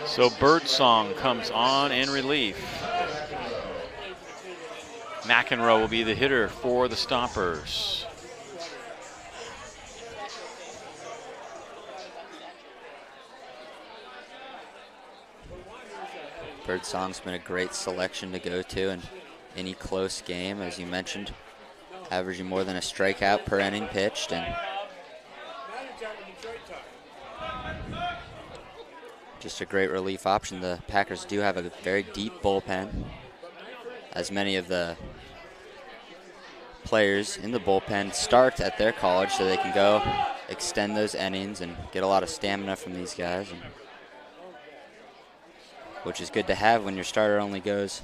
So Birdsong comes on in relief. McEnroe will be the hitter for the Stompers. Birdsong's been a great selection to go to in any close game, as you mentioned, averaging more than a strikeout per inning pitched, and just a great relief option. The Packers do have a very deep bullpen, as many of the players in the bullpen start at their college, so they can go extend those innings and get a lot of stamina from these guys, and which is good to have when your starter only goes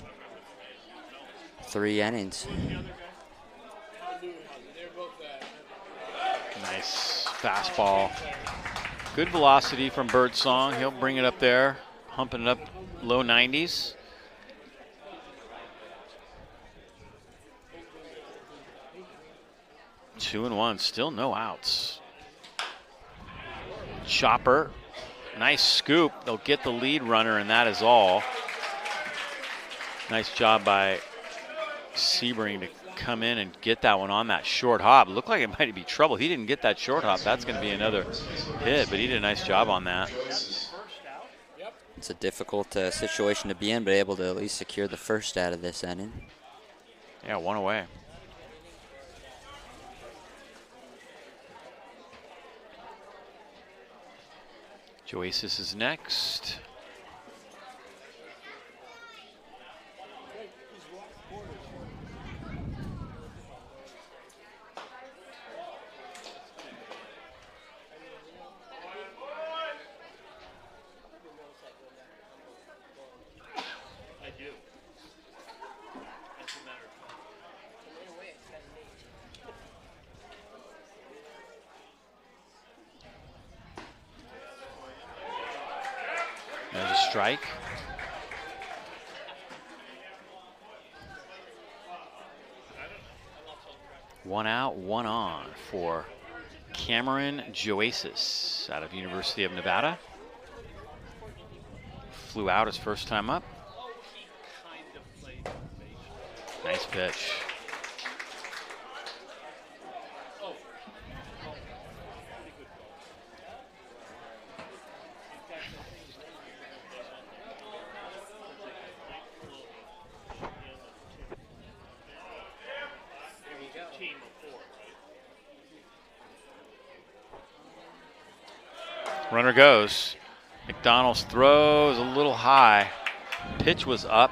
3 innings. Nice fastball. Good velocity from Birdsong. He'll bring it up there, humping it up low 90s. Two and one, still no outs. Chopper, nice scoop. They'll get the lead runner, and that is all. Nice job by Sebring to come in and get that one on that short hop. Looked like it might be trouble. He didn't get that short hop. That's going to be another hit, but he did a nice job on that. It's a difficult situation to be in, but able to at least secure the first out of this inning. Yeah, 1 away. Joasis is next. There's a strike. One out, one on for Cameron Joasis out of University of Nevada. Flew out his first time up. Nice pitch. Runner goes. McDonald's throws a little high. Pitch was up.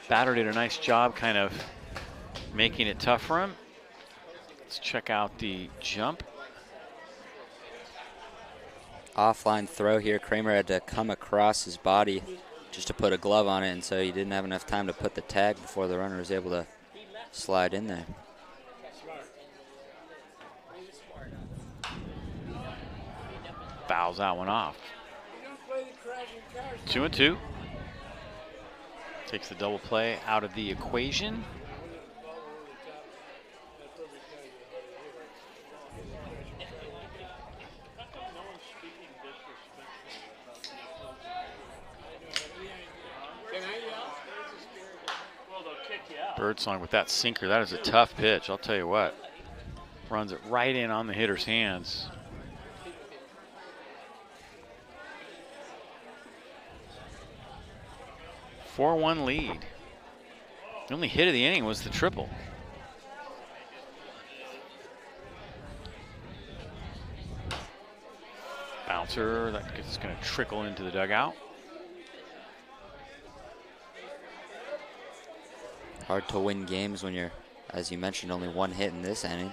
Batter did a nice job kind of making it tough for him. Let's check out the jump. offline throw here. Kramer had to come across his body just to put a glove on it, and so he didn't have enough time to put the tag before the runner was able to slide in there. Fouls that one off. 2-2. Takes the double play out of the equation. Birdsong with that sinker. That is a tough pitch, I'll tell you what. Runs it right in on the hitter's hands. A 4-1 lead. The only hit of the inning was the triple. Bouncer, that's going to trickle into the dugout. Hard to win games when you're, as you mentioned, only one hit in this inning.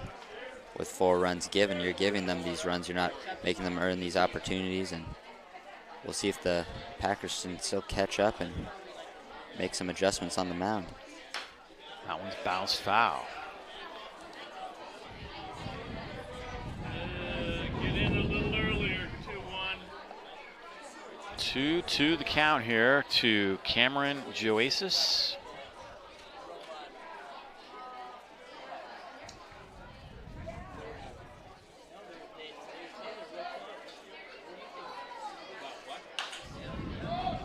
With 4 runs given, you're giving them these runs. You're not making them earn these opportunities. And we'll see if the Packers can still catch up and make some adjustments on the mound. That one's bounced foul. Get in a little earlier, 2-1. 2-2 the count here to Cameron Joasis.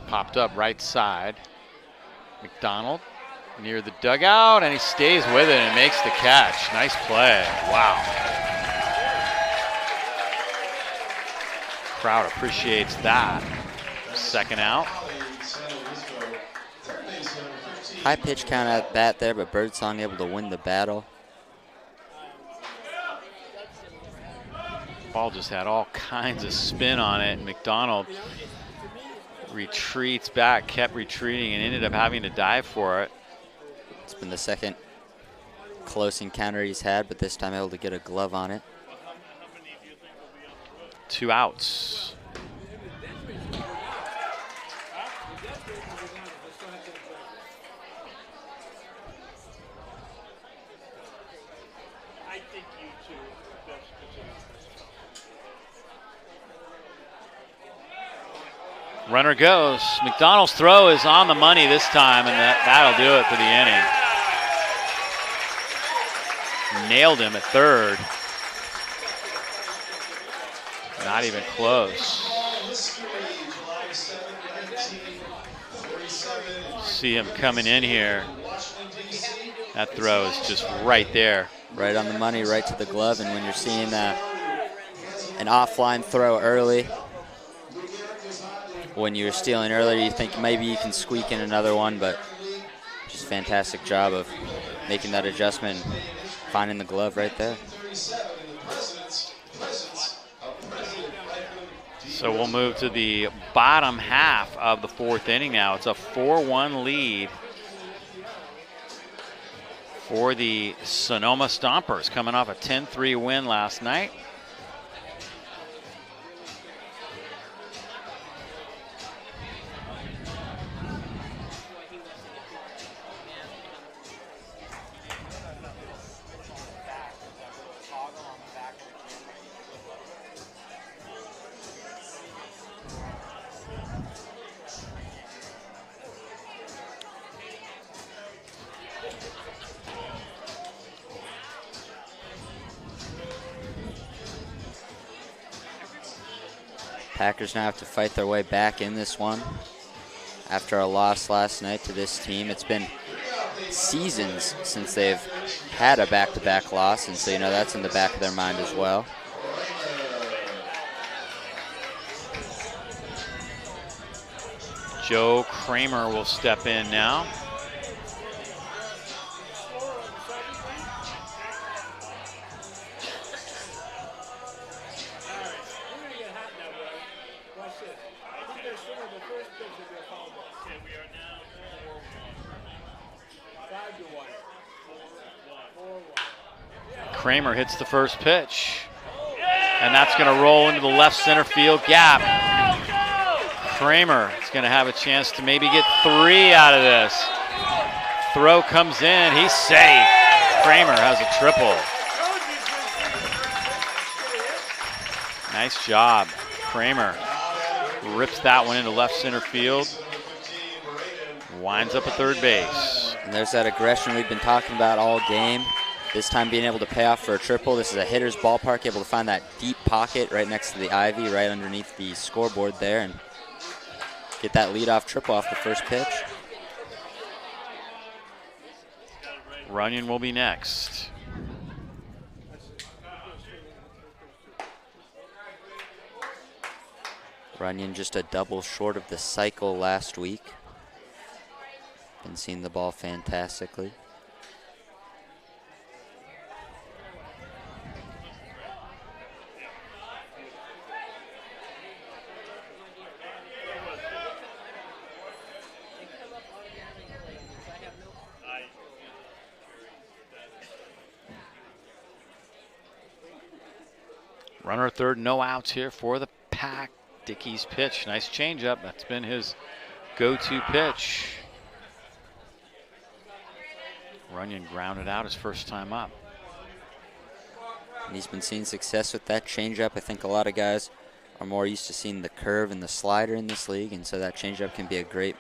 Popped up right side. McDonald near the dugout, and he stays with it and makes the catch. Nice play. Wow. Crowd appreciates that. Second out. High pitch count at bat there, but Birdsong able to win the battle. Ball just had all kinds of spin on it. McDonald retreats back, kept retreating, and ended up having to dive for it. It's been the second close encounter he's had, but this time able to get a glove on it. 2 outs. Runner goes. McDonald's throw is on the money this time, and that'll do it for the inning. Nailed him at third. Not even close. See him coming in here. That throw is just right there. Right on the money, right to the glove, and when you're seeing an offline throw early, when you're stealing earlier, you think maybe you can squeak in another one, but just fantastic job of making that adjustment and finding the glove right there. So we'll move to the bottom half of the 4th inning now. It's a 4-1 lead for the Sonoma Stompers, coming off a 10-3 win last night. Packers now have to fight their way back in this one after a loss last night to this team. It's been seasons since they've had a back-to-back loss, and so, you know, that's in the back of their mind as well. Joe Kramer will step in now. Kramer hits the first pitch. And that's going to roll into the left center field gap. Kramer is going to have a chance to maybe get 3 out of this. Throw comes in. He's safe. Kramer has a triple. Nice job. Kramer rips that one into left center field. Winds up at third base. And there's that aggression we've been talking about all game. This time being able to pay off for a triple. This is a hitter's ballpark, able to find that deep pocket right next to the ivy, right underneath the scoreboard there, and get that leadoff triple off the first pitch. Runyon will be next. Runyon just a double short of the cycle last week. Been seeing the ball fantastically. Runner at third, no outs here for the Pack. Dickey's pitch, nice changeup. That's been his go-to pitch. Runyon grounded out his first time up. And he's been seeing success with that changeup. I think a lot of guys are more used to seeing the curve and the slider in this league, and so that changeup can be a great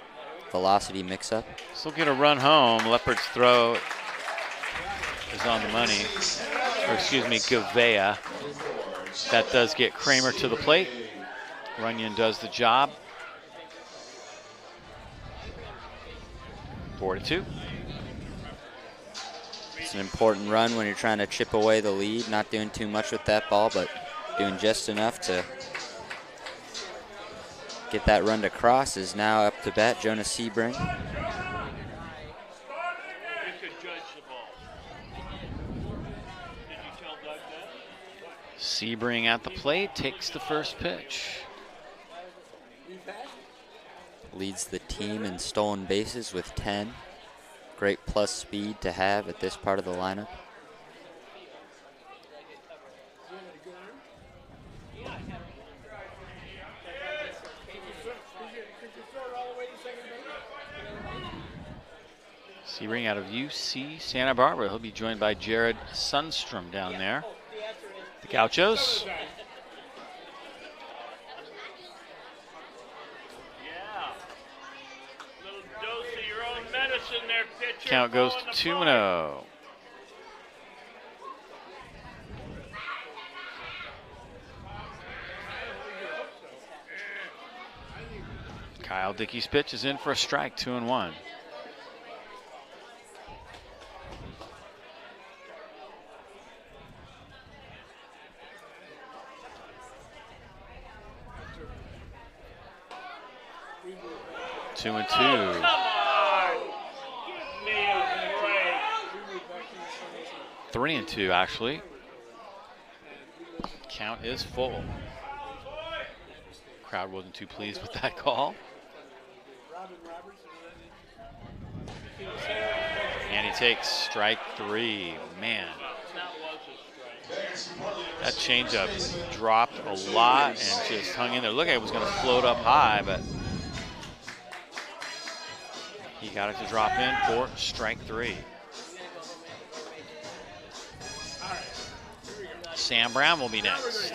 velocity mix-up. Still get a run home. Leopard's throw is on the money. Or excuse me, Gavea. That does get Kramer to the plate. Runyon does the job. 4-2. It's an important run when you're trying to chip away the lead. Not doing too much with that ball, but doing just enough to get that run to cross. Is now up to bat, Jonas Sebring. Sebring at the plate, takes the first pitch. Leads the team in stolen bases with 10. Great plus speed to have at this part of the lineup. Sebring out of UC Santa Barbara. He'll be joined by Jared Sundstrom down there. The Gauchos. Count goes to 2-0. Kyle Dickey's pitch is in for a strike, 2-1. Two and two. 3-2 actually. Count is full. Crowd wasn't too pleased with that call. And he takes strike 3. Man, that changeup dropped a lot and just hung in there. Looked like it was going to float up high, but he got it to drop in for strike 3. Sam Brown will be next.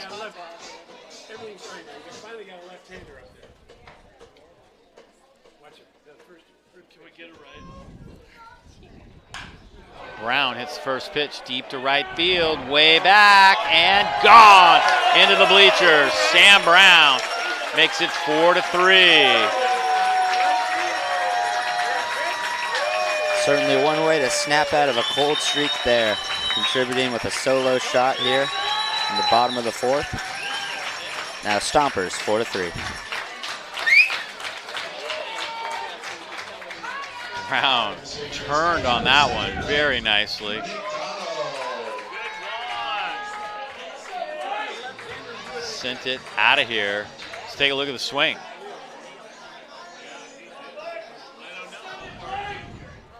Brown hits first pitch deep to right field, way back and gone into the bleachers. Sam Brown makes it 4-3. Certainly one way to snap out of a cold streak there. Contributing with a solo shot here in the bottom of the 4th. Now Stompers, 4-3. Brown turned on that one very nicely. Sent it out of here. Let's take a look at the swing.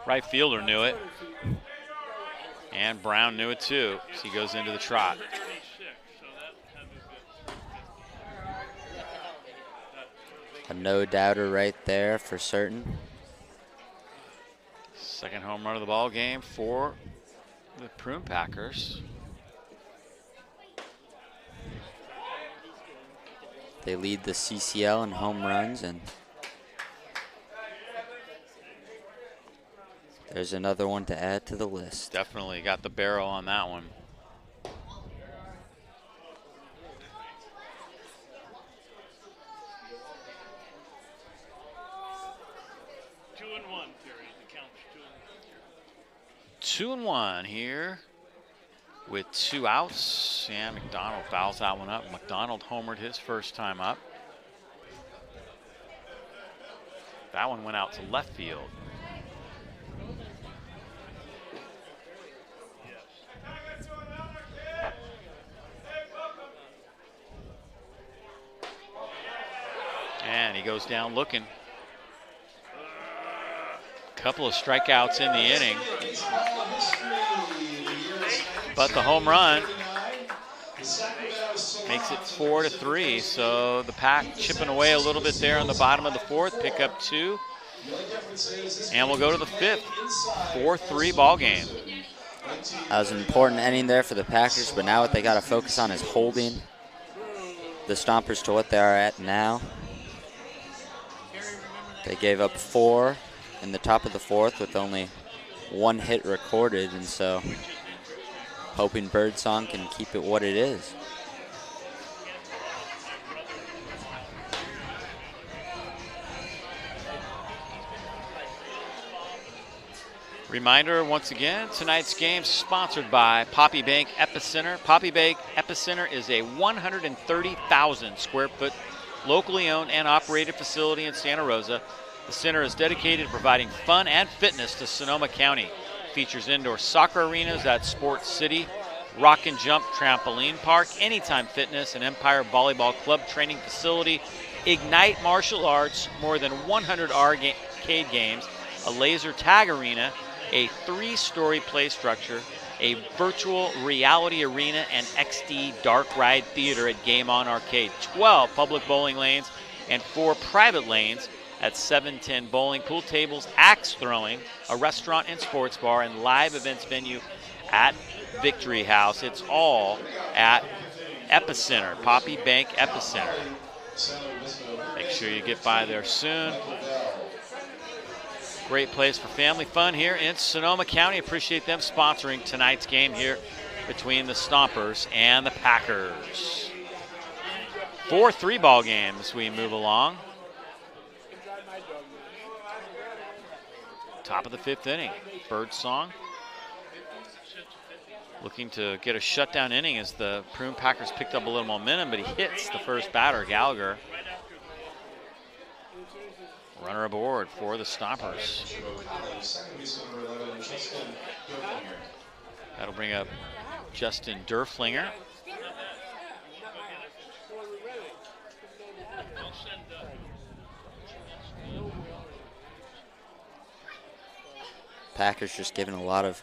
Right fielder knew it. And Brown knew it too, so he goes into the trot. A no-doubter right there for certain. Second home run of the ball game for the Prune Packers. They lead the CCL in home runs, and there's another one to add to the list. Definitely got the barrel on that one. Two and one, Terry. The count's 2 and 1 here with 2 outs. And McDonald fouls that one up. McDonald homered his first time up. That one went out to left field. And he goes down looking. Couple of strikeouts in the inning. But the home run makes it 4-3. So the Pack chipping away a little bit there on the bottom of the fourth. Pick up 2. And we'll go to the 5th. 4-3 ball game. That was an important inning there for the Packers, but now what they got to focus on is holding the Stompers to what they are at now. They gave up 4 in the top of the fourth with only 1 hit recorded, and so hoping Birdsong can keep it what it is. Reminder once again, tonight's game sponsored by Poppy Bank Epicenter. Poppy Bank Epicenter is a 130,000 square foot locally owned and operated facility in Santa Rosa. The center is dedicated to providing fun and fitness to Sonoma County. Features indoor soccer arenas at Sports City, Rock and Jump Trampoline Park, Anytime Fitness, an Empire Volleyball Club training facility, Ignite Martial Arts, more than 100 arcade games, a laser tag arena, a 3-story play structure, a virtual reality arena, and XD Dark Ride Theater at Game On Arcade, 12 public bowling lanes, and 4 private lanes at 710 bowling, pool tables, axe throwing, a restaurant and sports bar, and live events venue at Victory House. It's all at Epicenter, Poppy Bank Epicenter. Make sure you get by there soon. Great place for family fun here in Sonoma County. Appreciate them sponsoring tonight's game here between the Stompers and the Packers. 4-3 ball game as we move along. Top of the 5th inning. Birdsong looking to get a shutdown inning as the Prune Packers picked up a little momentum, but he hits the first batter, Gallagher. Runner aboard for the Stompers. That'll bring up Justin Derflinger. Packers just giving a lot of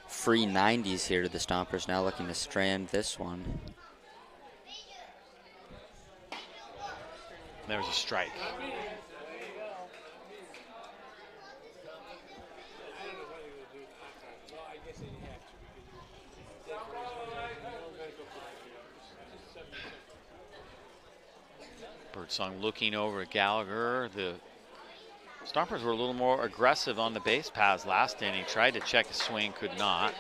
free 90s here to the Stompers, now looking to strand this one. There's a strike. Birdsong looking over at Gallagher. The Stompers were a little more aggressive on the base paths last inning. Tried to check a swing, could not.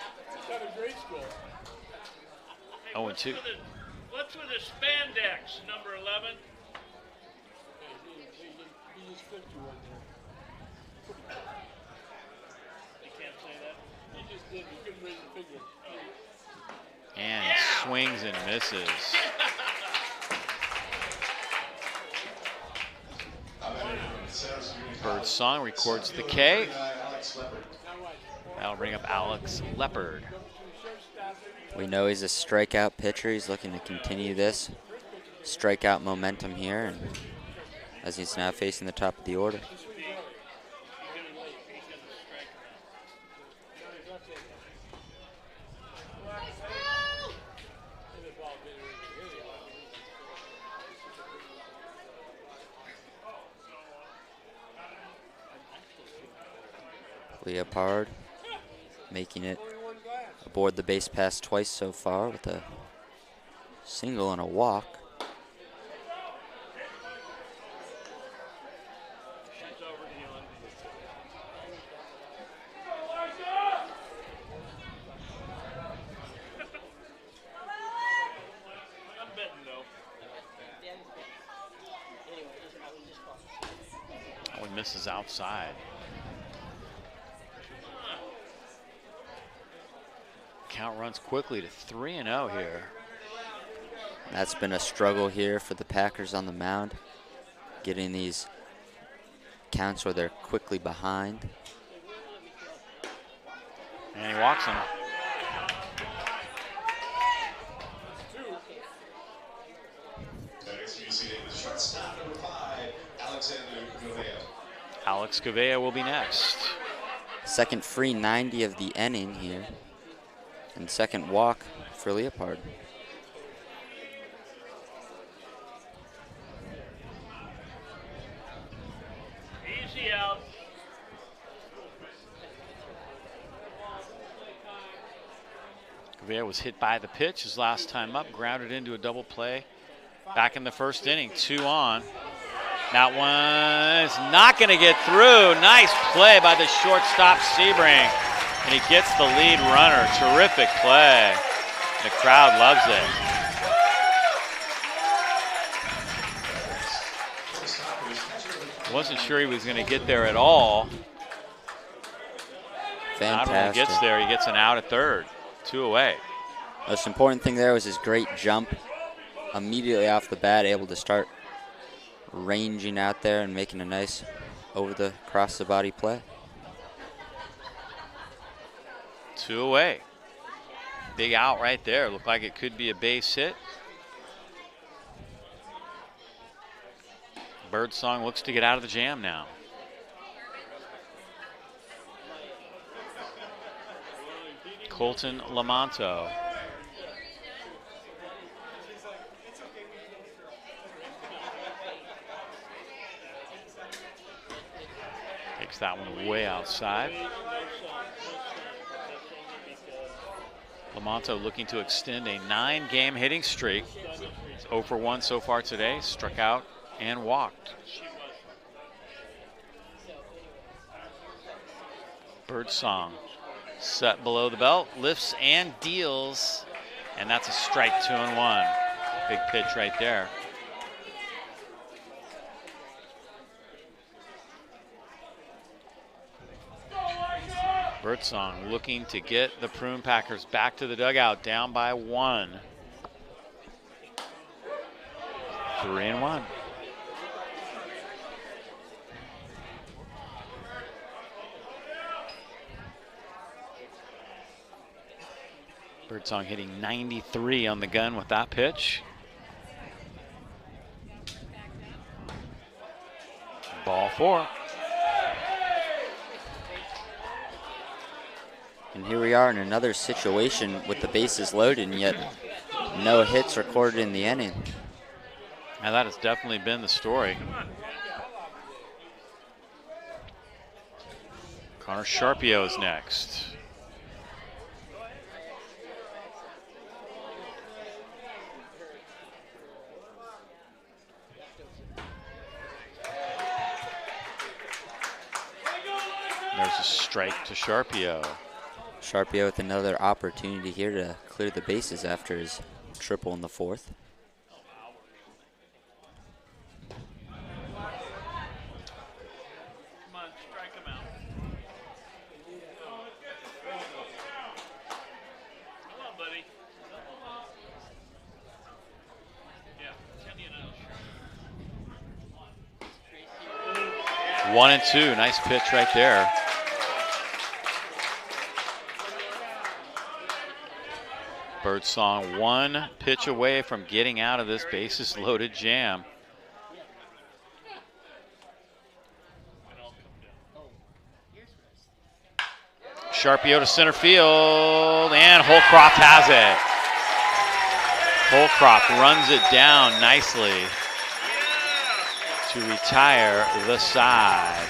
0-2. What's with the spandex, number 11? They can't say that. He just did. He couldn't raise the figure. And he swings and misses. Birdsong records the K. That'll bring up Alex Leopard. We know he's a strikeout pitcher. He's looking to continue this strikeout momentum here, and as he's now facing the top of the order. Leopard making it aboard the base pass twice so far with a single and a walk. Oh, he misses outside. Count runs quickly to 3-0 here. That's been a struggle here for the Packers on the mound, getting these counts where they're quickly behind. And he walks him. Shortstop number 5, Alex Gavea will be next. Second free 90 of the inning here, and second walk for Leopard. Easy out. Gavea was hit by the pitch his last time up, grounded into a double play back in the first inning. 2 on. That one is not going to get through. Nice play by the shortstop, Sebring. And he gets the lead runner. Terrific play. The crowd loves it. Wasn't sure he was going to get there at all. Fantastic. Not when he gets there, he gets an out at third. 2 away. Most important thing there was his great jump. Immediately off the bat, able to start ranging out there and making a nice cross the body play. 2 away. Big out right there. Looked like it could be a base hit. Birdsong looks to get out of the jam now. Colton Lamonto. Takes that one way outside. Lamonto looking to extend a 9-game hitting streak. He's 0 for 1 so far today. Struck out and walked. Birdsong set below the belt, lifts and deals, and that's a strike. 2-1. Big pitch right there. Birdsong looking to get the Prune Packers back to the dugout, down by 1. 3-1. Birdsong hitting 93 on the gun with that pitch. Ball 4. And here we are in another situation with the bases loaded, and yet no hits recorded in the inning. Now that has definitely been the story. Connor Sharpio is next. There's a strike to Sharpio. Sharpio with another opportunity here to clear the bases after his triple in the 4th. Come on, strike him out. Come on, buddy. Yeah, Kenny and I. 1 and 2. Nice pitch right there. Birdsong 1 pitch away from getting out of this bases loaded jam. Sharpio to center field, and Holcroft has it. Holcroft runs it down nicely to retire the side.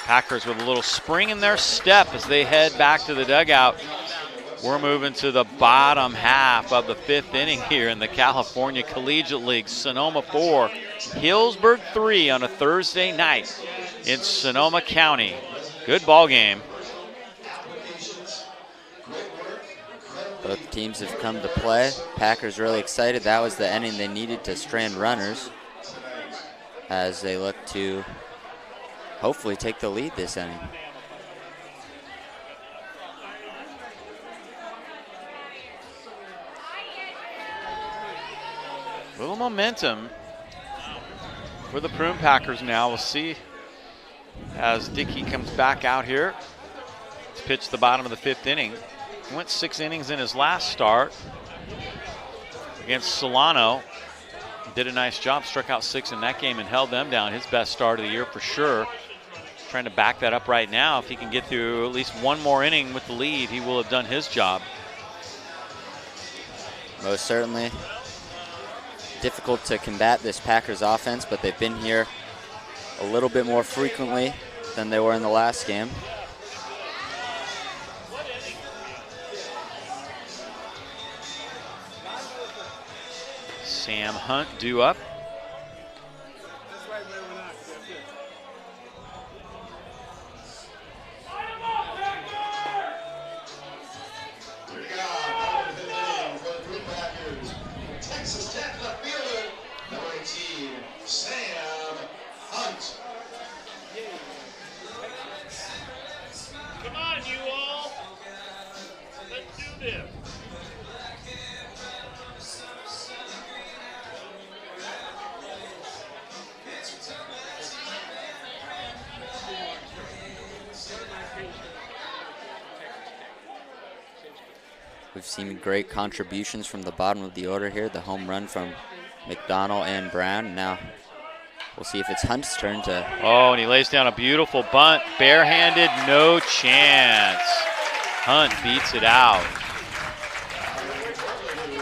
Packers with a little spring in their step as they head back to the dugout. We're moving to the bottom half of the 5th inning here in the California Collegiate League. Sonoma 4, Healdsburg 3 on a Thursday night in Sonoma County. Good ball game. Both teams have come to play. Packers really excited. That was the inning they needed to strand runners as they look to hopefully take the lead this inning. Little momentum for the Prune Packers now. We'll see as Dickey comes back out here. He's pitched the bottom of the 5th inning. He went 6 innings in his last start against Solano. Did a nice job, struck out 6 in that game and held them down. His best start of the year for sure. Trying to back that up right now. If he can get through at least one more inning with the lead, he will have done his job. Most certainly. Difficult to combat this Packers offense, but they've been here a little bit more frequently than they were in the last game. Sam Hunt due up. We've seen great contributions from the bottom of the order here. The home run from McDonald and Brown. Now we'll see if it's Hunt's turn to. Oh, and he lays down a beautiful bunt. Barehanded, no chance. Hunt beats it out.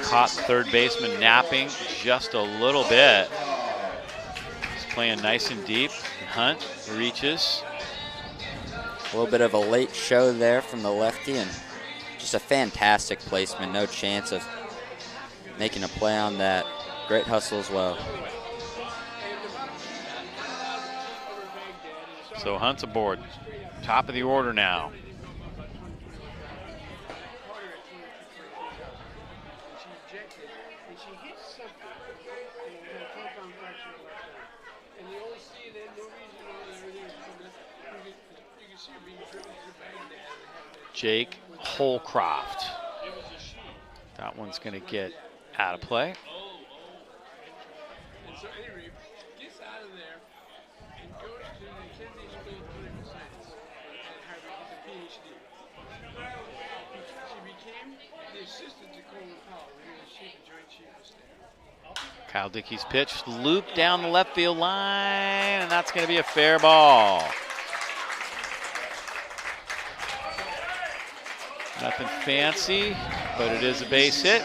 Caught third baseman napping just a little bit. He's playing nice and deep. Hunt reaches. A little bit of a late show there from the lefty, and just a fantastic placement. No chance of making a play on that. Great hustle as well. So Hunt's aboard. Top of the order now. Jake Holcroft. That one's going to get out of play. Kyle Dickey's pitch looped down the left field line, and that's going to be a fair ball. Nothing fancy, but it is a base hit.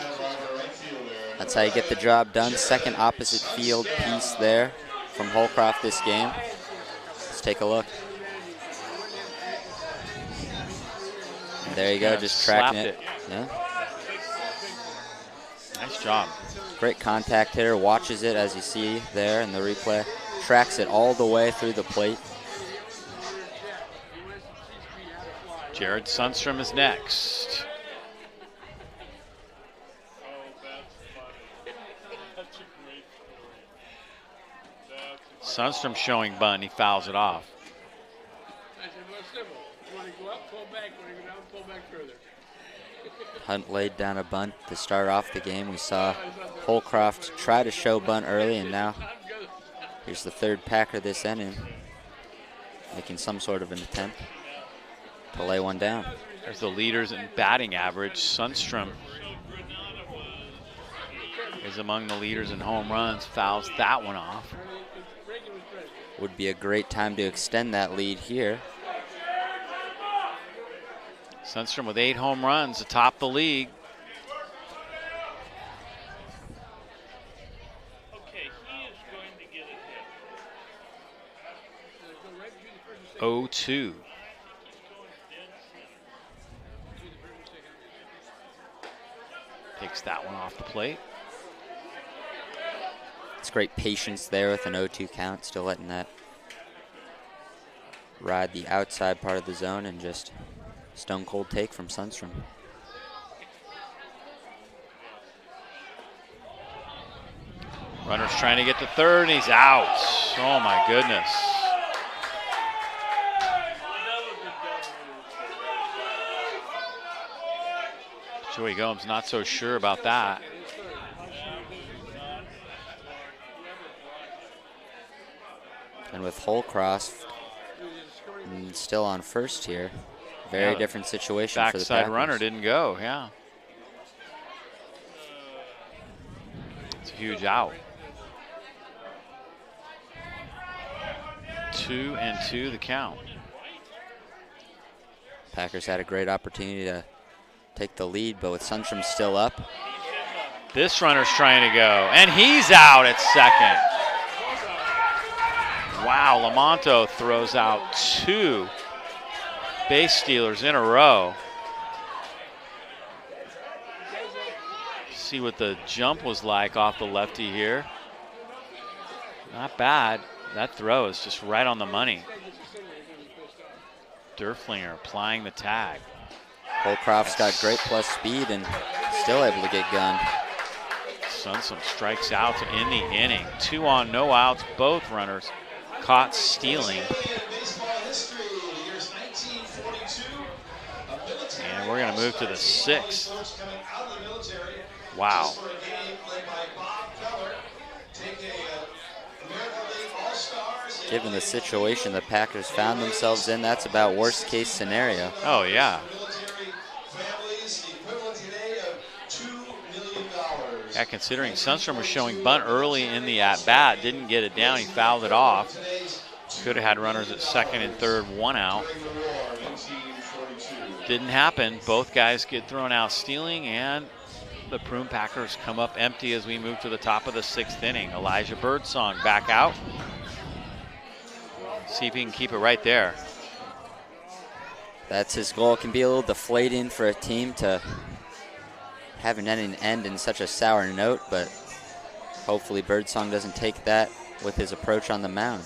That's how you get the job done. Second opposite field piece there from Holcroft this game. Let's take a look. And there you go, just tracking it. Yeah. Nice job. Great contact hitter, watches it as you see there in the replay. Tracks it all the way through the plate. Jared Sundstrom is next. Sundstrom showing bunt, he fouls it off. Hunt laid down a bunt to start off the game. We saw Holcroft try to show bunt early, and now here's the third Packer this inning, making some sort of an attempt to lay one down. There's the leaders in batting average. Sundstrom is among the leaders in home runs, fouls that one off. Would be a great time to extend that lead here. Sundstrom with 8 home runs atop the league. 0-2. Takes that one off the plate. It's great patience there with an 0-2 count, still letting that ride the outside part of the zone, and just stone cold take from Sundstrom. Runner's trying to get to third, and he's out. Oh my goodness. Joey Gomes not so sure about that. And with Holcroft still on first here, very different situation for the Packers. Backside runner didn't go, yeah. It's a huge out. 2-2 the count. Packers had a great opportunity to take the lead, but with Sundstrom still up. This runner's trying to go, and he's out at second. Wow, Lamonto throws out 2 base stealers in a row. See what the jump was like off the lefty here. Not bad. That throw is just right on the money. Derflinger applying the tag. Holcroft's got great plus speed and still able to get gunned. Sundstrom strikes out to end the inning. 2 on, no outs. Both runners caught stealing. And we're going to move to the 6th. Wow. Given the situation the Packers found themselves in, that's about worst case scenario. Oh, yeah. Yeah, considering Sundstrom was showing bunt early in the at-bat, didn't get it down, he fouled it off. Could have had runners at second and third, 1 out. Didn't happen. Both guys get thrown out stealing, and the Prune Packers come up empty as we move to the top of the 6th inning. Elijah Birdsong back out. See if he can keep it right there. That's his goal. It can be a little deflating for a team to have an inning end in such a sour note, but hopefully Birdsong doesn't take that with his approach on the mound.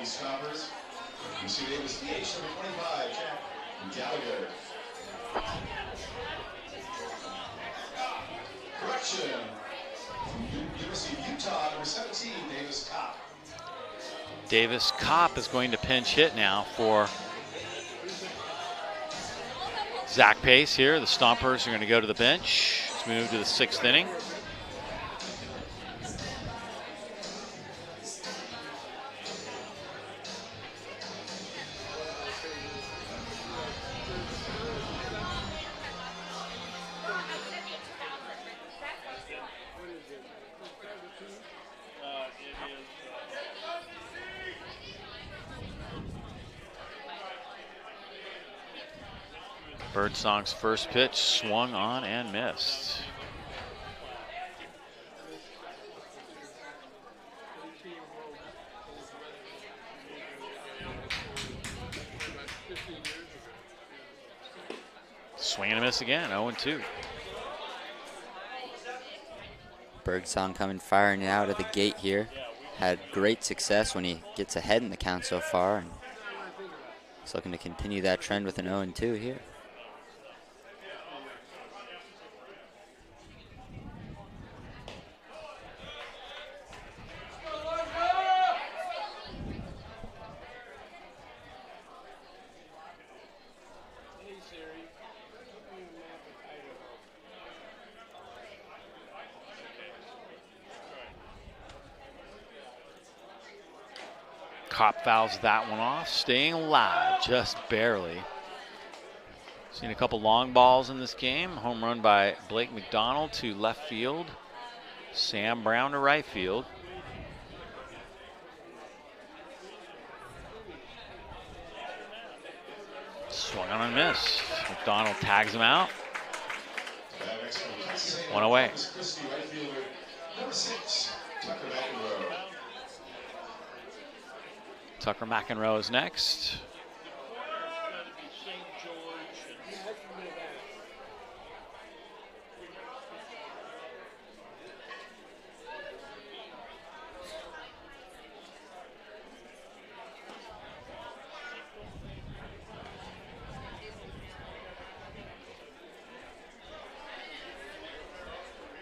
Stompers. UC Davis PH number 25, Jack Gallagher. Correction. From University of Utah, number 17, Davis Kopp. Davis Kopp is going to pinch hit now for Zach Pace here. The Stompers are going to go to the bench. Let's move to the 6th inning. Birdsong's first pitch swung on and missed. Swing and a miss again, 0-2. Birdsong coming firing out of the gate here. Had great success when he gets ahead in the count so far, and he's looking to continue that trend with an 0-2 here. Cop fouls that one off, staying alive just barely. Seen a couple long balls in this game. Home run by Blake McDonald to left field. Sam Brown to right field. Swung on and missed. McDonald tags him out. One away. Tucker McEnroe is next.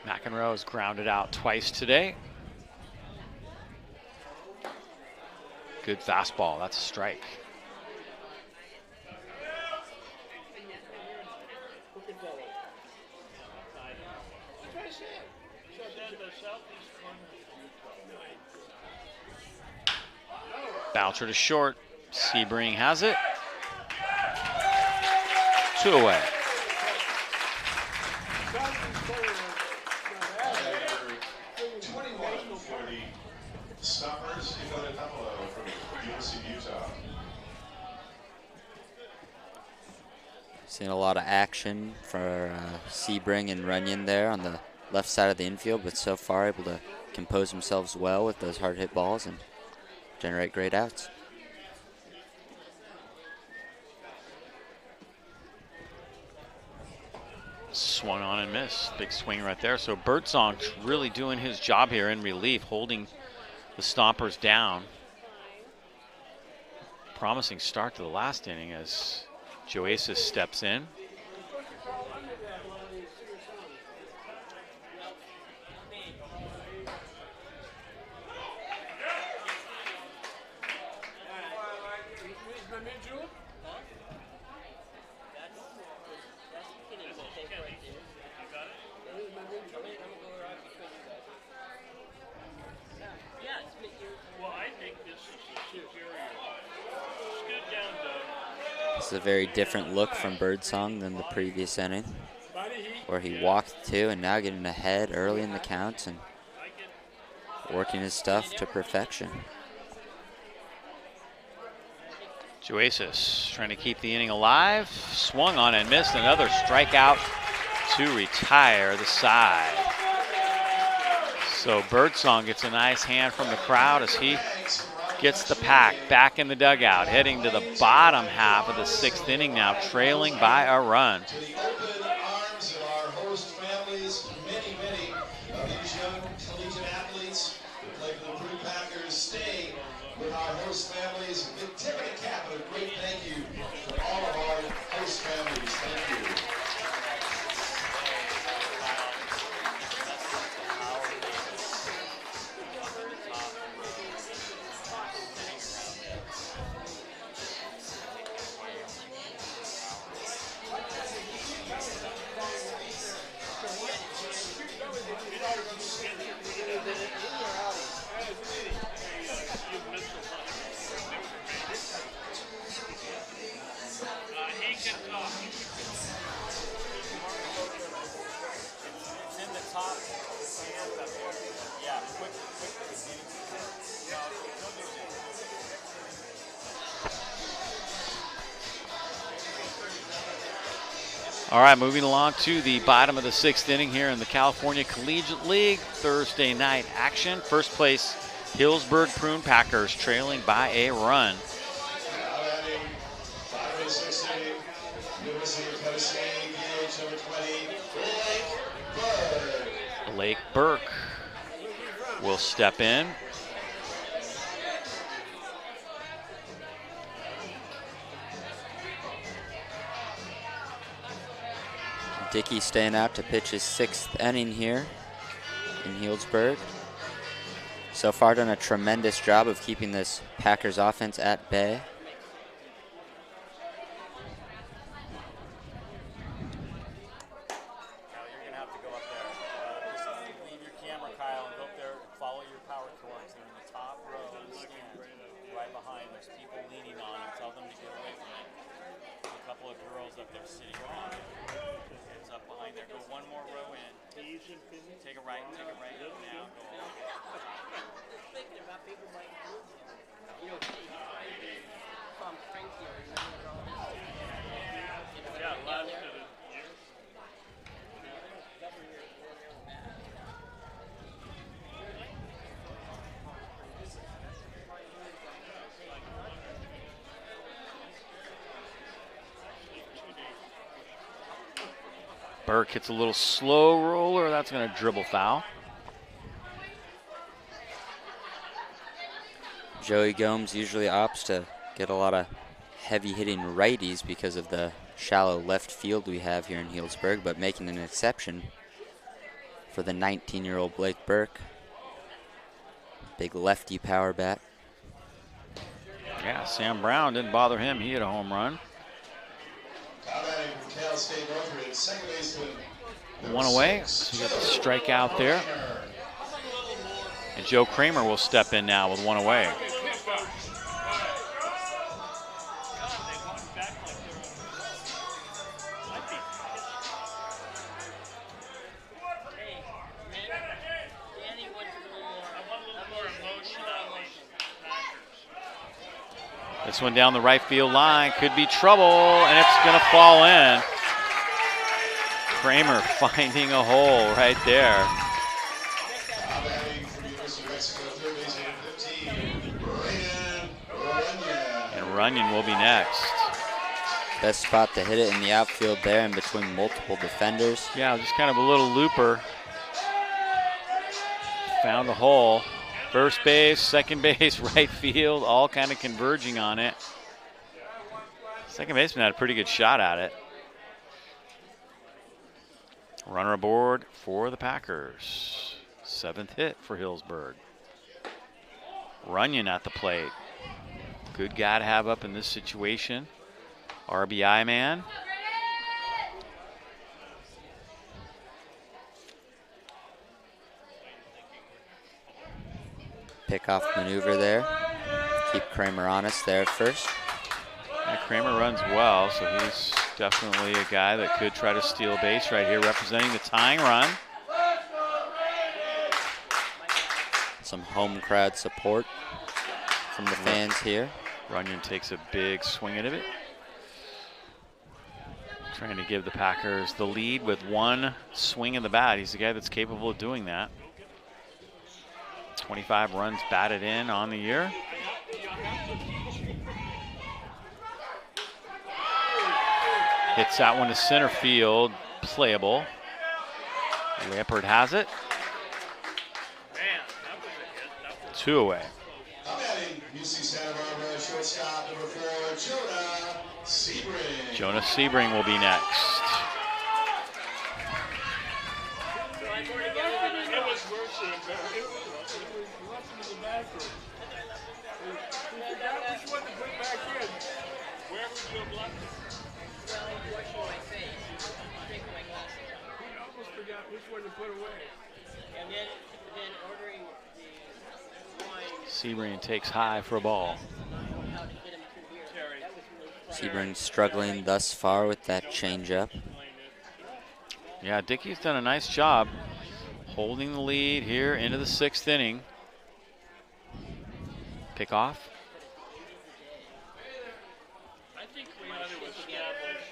McEnroe has grounded out twice today. Good fastball, that's a strike. Boucher to short, Sebring has it. 2 away. Stompers, from Utah. Seeing a lot of action for Sebring and Runyon there on the left side of the infield, but so far able to compose themselves well with those hard hit balls and generate great outs. Swung on and missed. Big swing right there. So Birdsong really doing his job here in relief, holding the Stompers down. Promising start to the last inning as Joasis steps in. This is a very different look from Birdsong than the previous inning, where he walked 2 and now getting ahead early in the count and working his stuff to perfection. Joasis trying to keep the inning alive. Swung on and missed. Another strikeout to retire the side. So Birdsong gets a nice hand from the crowd as he gets the pack back in the dugout, heading to the bottom half of the 6th inning now, trailing by a run. To the open arms of our host families, many of these young collegiate athletes who play for the Prune Packers stay with our host families. Big tip of the cap and a great thank you to all of our host families. Thank you. All right, moving along to the bottom of the 6th inning here in the California Collegiate League. Thursday night action. First place, Healdsburg Prune Packers trailing by a run. Blake Burke will step in. Dickey staying out to pitch his 6th inning here in Healdsburg. So far done a tremendous job of keeping this Packers offense at bay. Kyle, and go up there, follow your power cords, and in the top row, stand right behind. behind. There's people leaning on him. Tell them to get away from it. There's a couple of girls up there sitting on it. It's up behind there. Go one more row in. Take a right now. Go all the way. Thinking about people might move him. You know, from Springfield, remember all this? Yeah, last year. Burke hits a little slow roller. That's going to dribble foul. Joey Gomes usually opts to get a lot of heavy-hitting righties because of the shallow left field we have here in Healdsburg, but making an exception for the 19-year-old Blake Burke. Big lefty power bat. Yeah, Sam Brown didn't bother him. He hit a home run. One away. So you got the strikeout there. And Joe Kramer will step in now with one away. This one down the right field line could be trouble, and it's going to fall in. Kramer finding a hole right there. And Runyon will be next. Best spot to hit it in the outfield there in between multiple defenders. Yeah, just kind of a little looper. Found a hole. First base, second base, right field, all kind of converging on it. Second baseman had a pretty good shot at it. Runner aboard for the Packers. 7th hit for Healdsburg. Runyon at the plate. Good guy to have up in this situation. RBI man. Pickoff maneuver there. Keep Kramer honest there at first. Yeah, Kramer runs well, so he's definitely a guy that could try to steal a base right here, representing the tying run. Some home crowd support from the fans here. Runyon takes a big swing at it. Trying to give the Packers the lead with one swing of the bat. He's the guy that's capable of doing that. 25 runs batted in on the year. Hits that one to center field, playable. Lampard has it. 2 away. Jonah Sebring will be next. Sebring takes high for a ball. Sebring struggling thus far with that changeup. Yeah, Dickey's done a nice job holding the lead here into the 6th inning. Pick off. I think we ought to establish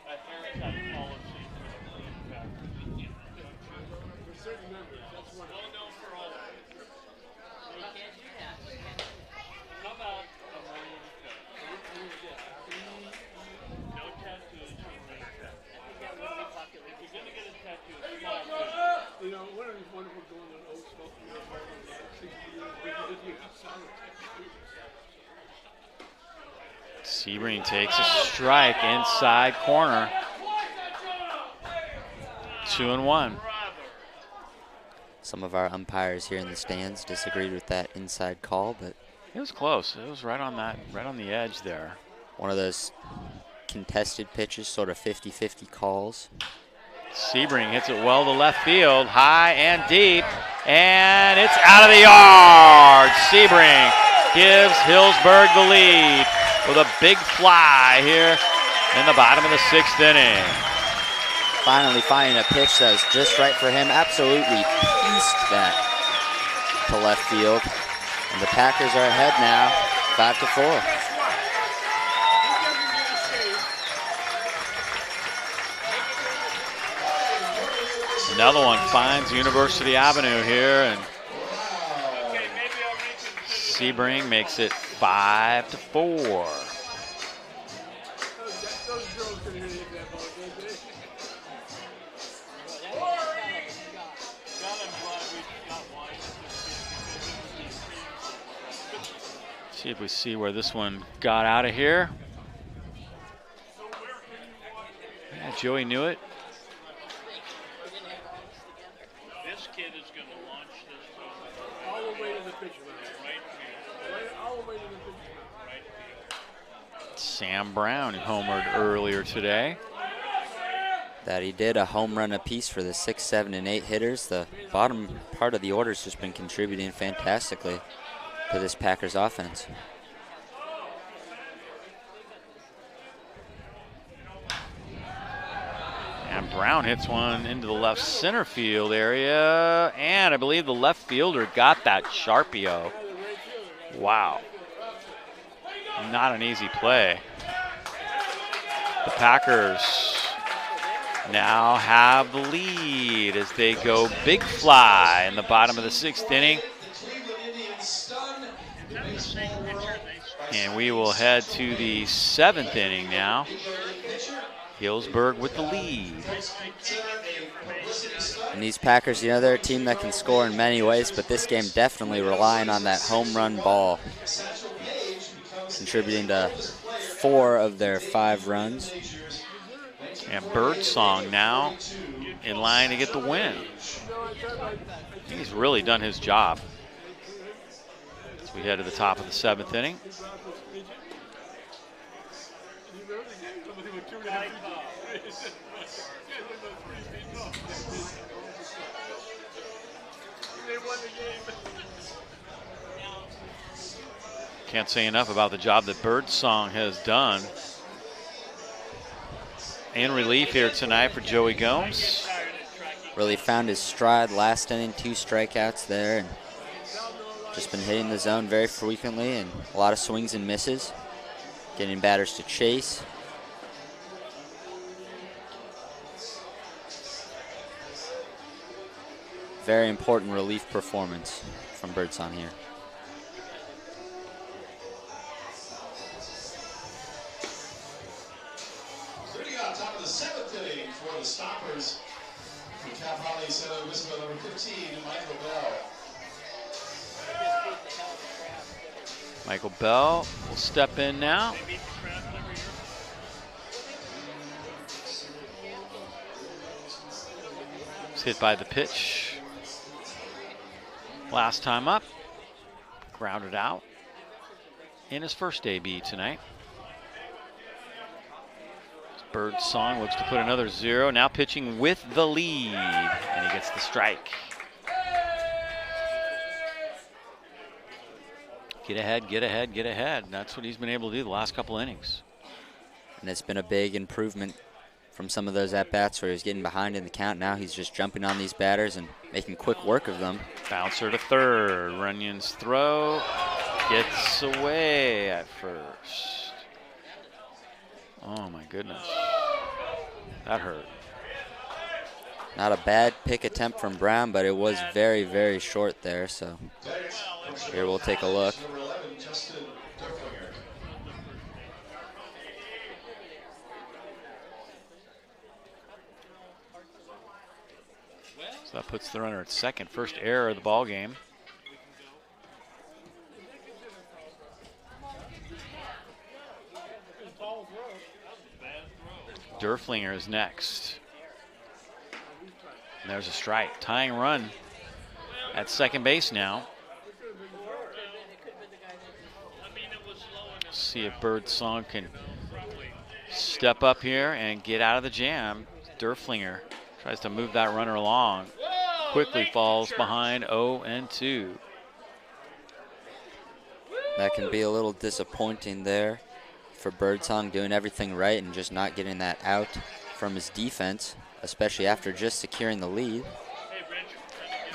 a haircut policy for the league. For certain members, that's one. Well, no, for all of them. You can't do that. How about a million cut? No tattoos for a million cut. I think that would be popular. If you're going to get a tattoo, it's not good. You know, one of these wonderful going on old smoking on 60 years, because you have solid tattoos. Sebring takes a strike inside corner. 2-1. Some of our umpires here in the stands disagreed with that inside call, but it was close. It was right on the edge there. One of those contested pitches, sort of 50-50 calls. Sebring hits it well to left field, high and deep, and it's out of the yard. Sebring gives Healdsburg the lead with a big fly here in the bottom of the 6th inning. Finally finding a pitch that was just right for him. Absolutely pieced that to left field. And the Packers are ahead now, 5-4. Another one finds University Avenue here, and Sebring makes it 5-4. See if we see where this one got out of here. Yeah, Joey knew it. This kid is going to launch this all the way to the pitch right field. All the way to the pitch right field. Sam Brown homered earlier today. That he did, a home run apiece for the 6, 7, and 8 hitters. The bottom part of the order's just been contributing fantastically to this Packers offense. And Brown hits one into the left center field area, and I believe the left fielder got that Sharpio. Wow. Not an easy play. The Packers now have the lead as they go big fly in the bottom of the 6th inning. And we will head to the 7th inning now. Healdsburg with the lead. And these Packers, you know, they're a team that can score in many ways, but this game definitely relying on that home run ball, contributing to 4 of their 5 runs. And Birdsong now in line to get the win. He's really done his job. As we head to the top of the 7th inning. Can't say enough about the job that Birdsong has done in relief here tonight for Joey Gomes. Really found his stride last inning, 2 strikeouts there, and just been hitting the zone very frequently and a lot of swings and misses, getting batters to chase. Very important relief performance from Birdsong here. Top of the 7th inning for the Stompers. From Cap Holly Center, whistle number 15, Michael Bell. Michael Bell will step in now. He's hit by the pitch. Last time up, grounded out in his first AB tonight. Birdsong looks to put another 0. Now pitching with the lead, and he gets the strike. Get ahead, get ahead, get ahead. That's what he's been able to do the last couple innings. And it's been a big improvement from some of those at-bats where he was getting behind in the count. Now he's just jumping on these batters and making quick work of them. Bouncer to third. Runyon's throw gets away at first. Oh my goodness, that hurt. Not a bad pick attempt from Brown, but it was very, very short there, so here we'll take a look. So that puts the runner at second. First error of the ball game. Derflinger is next. And there's a strike. Tying run at second base now. See if Birdsong can step up here and get out of the jam. Derflinger tries to move that runner along. Quickly falls behind 0-2. That can be a little disappointing there for Birdsong, doing everything right and just not getting that out from his defense, especially after just securing the lead.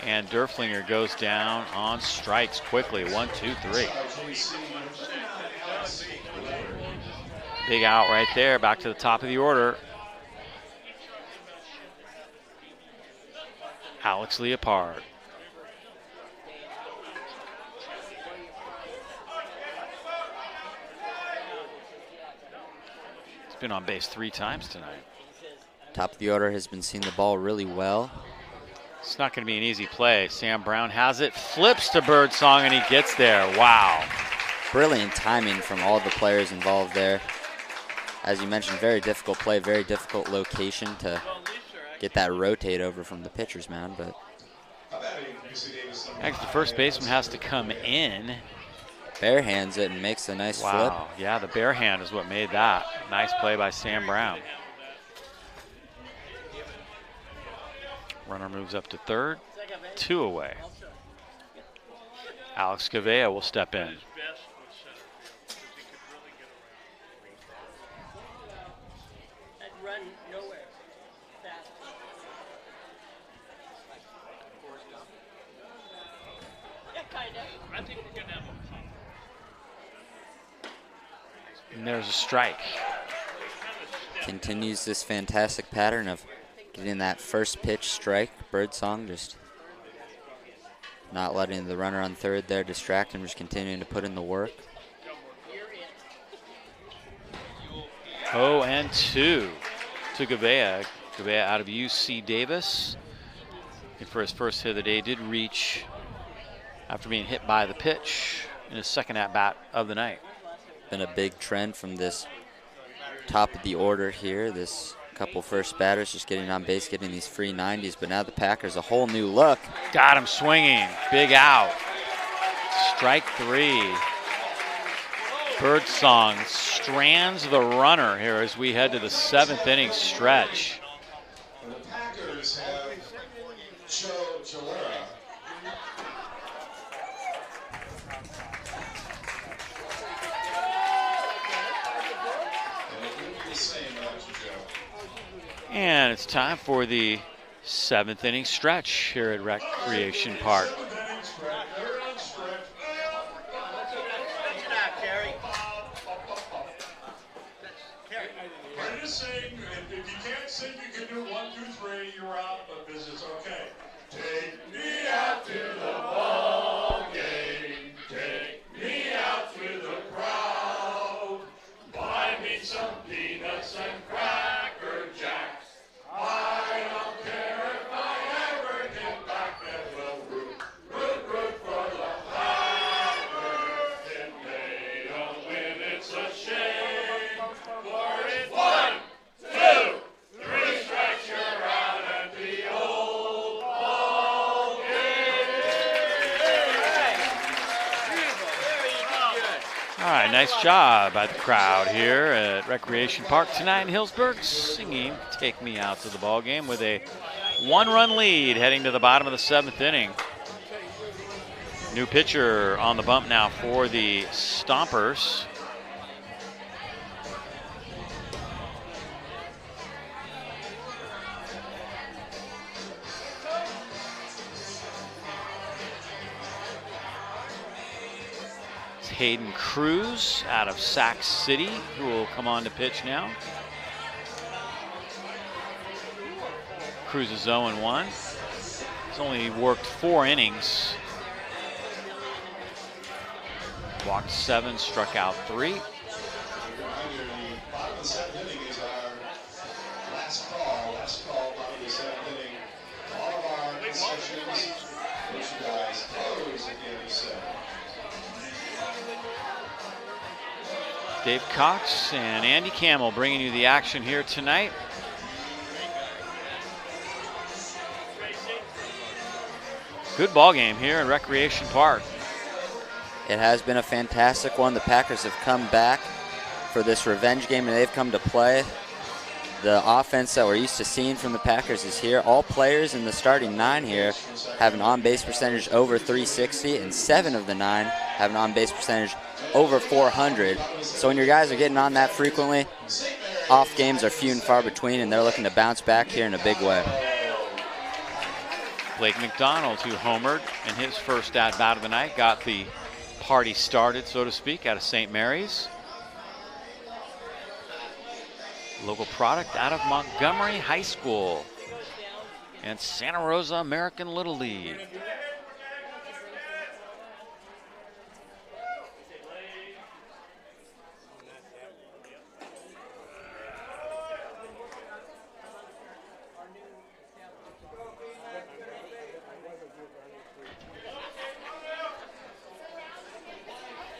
And Derflinger goes down on strikes quickly. 1, 2, 3. Big out right there. Back to the top of the order. Alex Leopard. He's been on base 3 times tonight. Top of the order has been seeing the ball really well. It's not going to be an easy play. Sam Brown has it, flips to Birdsong, and he gets there. Wow. Brilliant timing from all the players involved there. As you mentioned, very difficult play, very difficult location to get that rotate over from the pitcher's mound. But actually, the first baseman has to come in. Bare hands it and makes a nice flip. Wow, yeah, the bare hand is what made that. Nice play by Sam Brown. Runner moves up to third, 2 away. Alex Gavea will step in. And there's a strike. Continues this fantastic pattern of getting that first pitch strike. Birdsong just not letting the runner on third there distract him, just continuing to put in the work. 0-2 to Gavea. Gavea out of UC Davis. And for his first hit of the day, did reach after being hit by the pitch in his second at-bat of the night. Been a big trend from this top of the order here. This couple first batters just getting on base, getting these free 90s, but now the Packers a whole new look. Got him swinging, big out. Strike 3. Birdsong strands the runner here as we head to the 7th inning stretch. And the Packers have Joe Gilera. And it's time for the 7th inning stretch here at Recreation Park. Brenda sing. If you can't sing, you can do 1, 2, 3. You're out, but this is okay. Take me out to the ball game. Take me out to the crowd. Buy me some peanuts and Cracker Jacks. I don't care if I ever get back there. We'll root for the Packers. If they don't win, it's a shame. For it's 1, 2, 3 strikes, you're out at the old ball game. All right, nice job by the crowd here at Recreation Park tonight in Healdsburg, singing "Take Me Out to the Ball Game" with a 1-run lead heading to the bottom of the 7th inning. New pitcher on the bump now for the Stompers. Hayden Cruz out of Sac City, who will come on to pitch now. Cruz is 0-1. He's only worked 4 innings. Walked 7, struck out 3. Bottom of the 7th inning is our last call. Bottom of the 7th inning. All of our concessions, merchandise close at the end of 7. Dave Cox and Andy Camel bringing you the action here tonight. Good ball game here at Recreation Park. It has been a fantastic one. The Packers have come back for this revenge game, and they've come to play. the offense that we're used to seeing from the Packers is here. All players in the starting 9 here have an on-base percentage over 360, and 7 of the 9 have an on-base percentage over 400. So when your guys are getting on that frequently, off games are few and far between, and they're looking to bounce back here in a big way. Blake McDonald, who homered in his first at-bat of the night, got the party started, so to speak, out of St. Mary's. Local product out of Montgomery High School and Santa Rosa American Little League.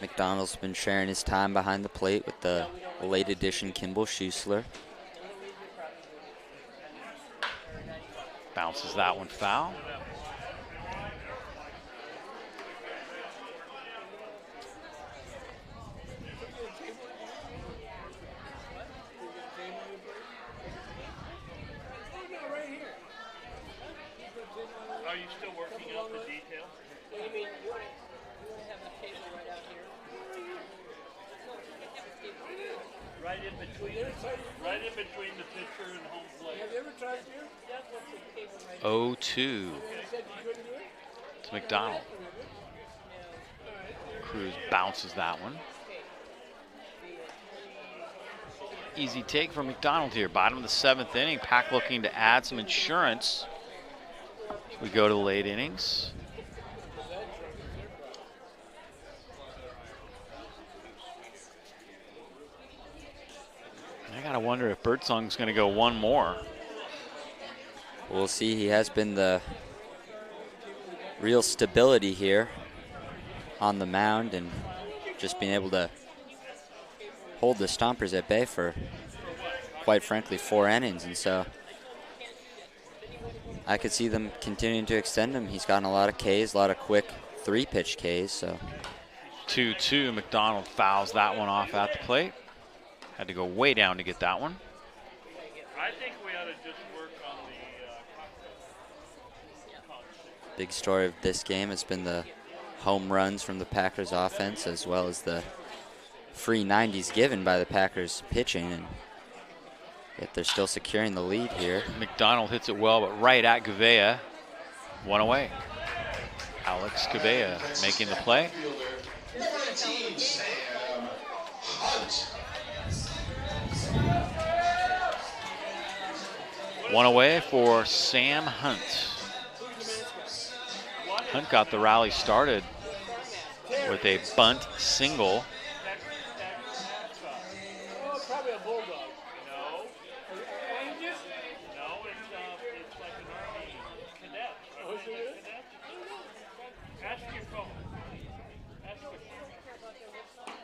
McDonald's been sharing his time behind the plate with the late edition Kimball Schuessler. Bounces that one foul. Are you still working out the details? What do you mean? You want to have a table right out here? Right in between the pitcher and home plate. Have you ever tried to? 0-2 to McDonald. Cruz bounces that one. Easy take from McDonald here. Bottom of the 7th inning. Pack looking to add some insurance. We go to the late innings. I gotta wonder if Birdsong's gonna go one more. We'll see. He has been the real stability here on the mound and just being able to hold the Stompers at bay for, quite frankly, 4 innings. And so I could see them continuing to extend him. He's gotten a lot of Ks, a lot of quick 3-pitch Ks. So 2-2. McDonald fouls that one off at the plate. Had to go way down to get that one. I think we ought to just work on the big story of this game has been the home runs from the Packers offense, as well as the free 90s given by the Packers pitching, and yet they're still securing the lead here. McDonald hits it well, but right at Gavea. 1 away. Alex Gavea making the play. 19, Sam Hunt. 1 away for Sam Hunt. Hunt got the rally started with a bunt single. probably a bulldog. No. No, it's like an Army cadet. Oh, is it? Ask your phone. Ask your phone.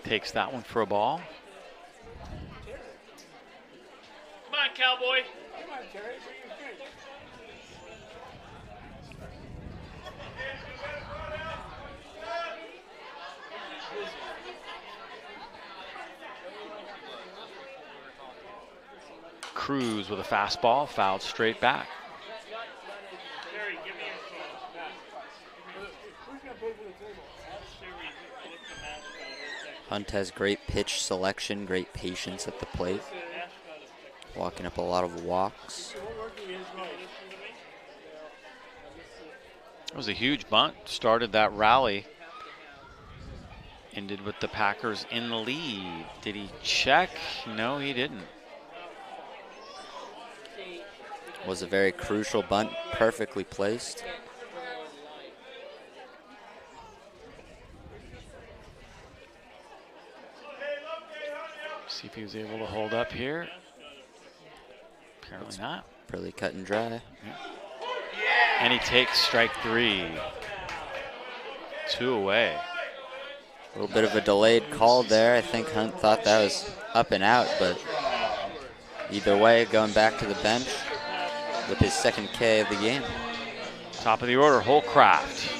Takes that one for a ball. Come on, cowboy. Come on, Terry. Cruz with a fastball, fouled straight back. Terry, give me your phone. Who's going to pay for the table? Hunt has great pitch selection, great patience at the plate, walking up a lot of walks. It was a huge bunt, started that rally. Ended with the Packers in the lead. Did he check? No, he didn't. Was a very crucial bunt, perfectly placed. See if he was able to hold up here. Apparently not. Pretty cut and dry. Yeah. And he takes strike 3. 2 away. A little bit of a delayed call there. I think Hunt thought that was up and out, but either way, going back to the bench with his second K of the game. Top of the order, Holcraft.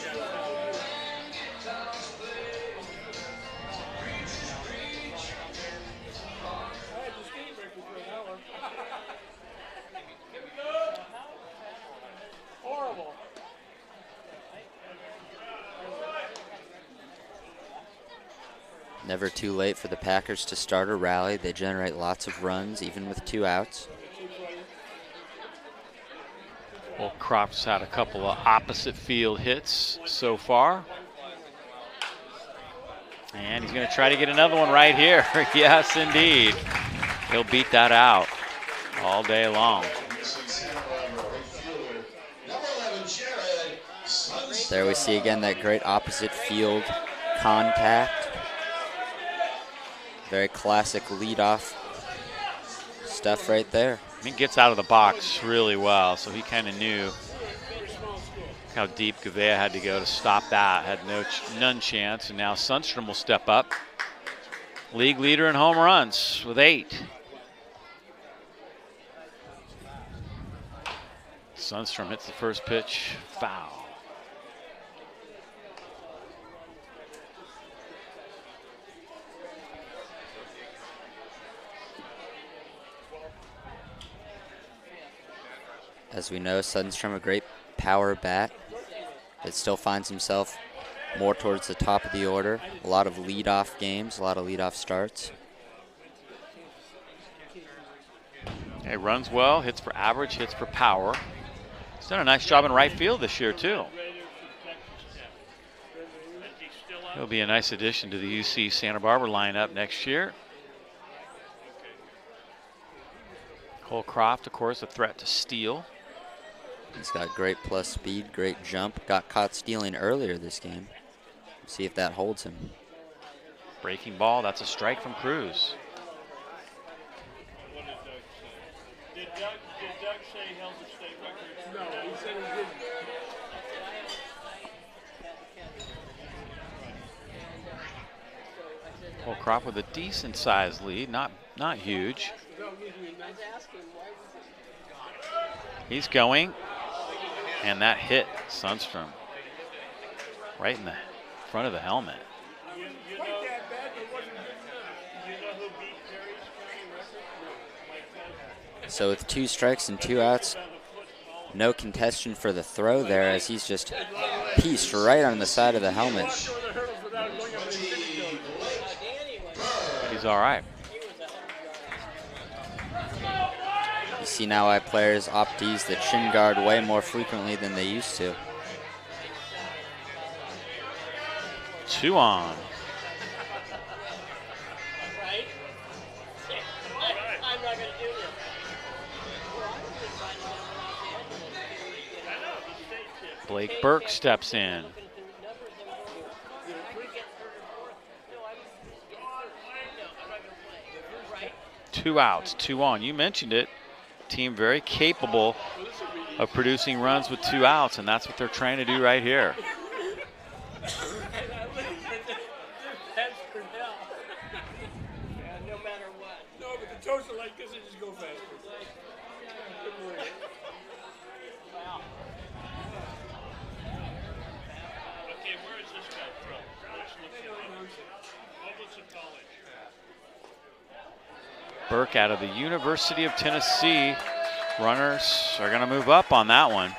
Never too late for the Packers to start a rally. They generate lots of runs, even with 2 outs. Well, Croft's had a couple of opposite field hits so far. And he's going to try to get another one right here. Yes, indeed. He'll beat that out all day long. There we see again that great opposite field contact. Very classic leadoff stuff right there. He gets out of the box really well, so he kind of knew how deep Gavea had to go to stop that. Had none chance, and now Sundstrom will step up. League leader in home runs with 8. Sundstrom hits the first pitch, foul. As we know, Sundstrom, a great power bat, but still finds himself more towards the top of the order. A lot of leadoff games, a lot of leadoff starts. He runs well, hits for average, hits for power. He's done a nice job in right field this year, too. He'll be a nice addition to the UC Santa Barbara lineup next year. Cole Croft, of course, a threat to steal. He's got great plus speed, great jump. Got caught stealing earlier this game. See if that holds him. Breaking ball, that's a strike from Cruz. Did Doug say he held the state record? No, he said he didn't. Cole Croft with a decent sized lead, not huge. He's going, and that hit Sundstrom right in the front of the helmet. You know who beat Terry's county record? So with 2 strikes and 2 outs, no contestation for the throw there, as he's just pieced right on the side of the helmet. He's all right. You see now why players opt to use the chin guard way more frequently than they used to. 2 on. Blake Burke steps in. Two outs, 2 on. You mentioned it. Team very capable of producing runs with 2 outs, and that's what they're trying to do right here. No matter what. No, but the toes are like this and just go faster. Okay, where is this guy from? Let's look at what was the college? Burke out of the University of Tennessee. Runners are going to move up on that one.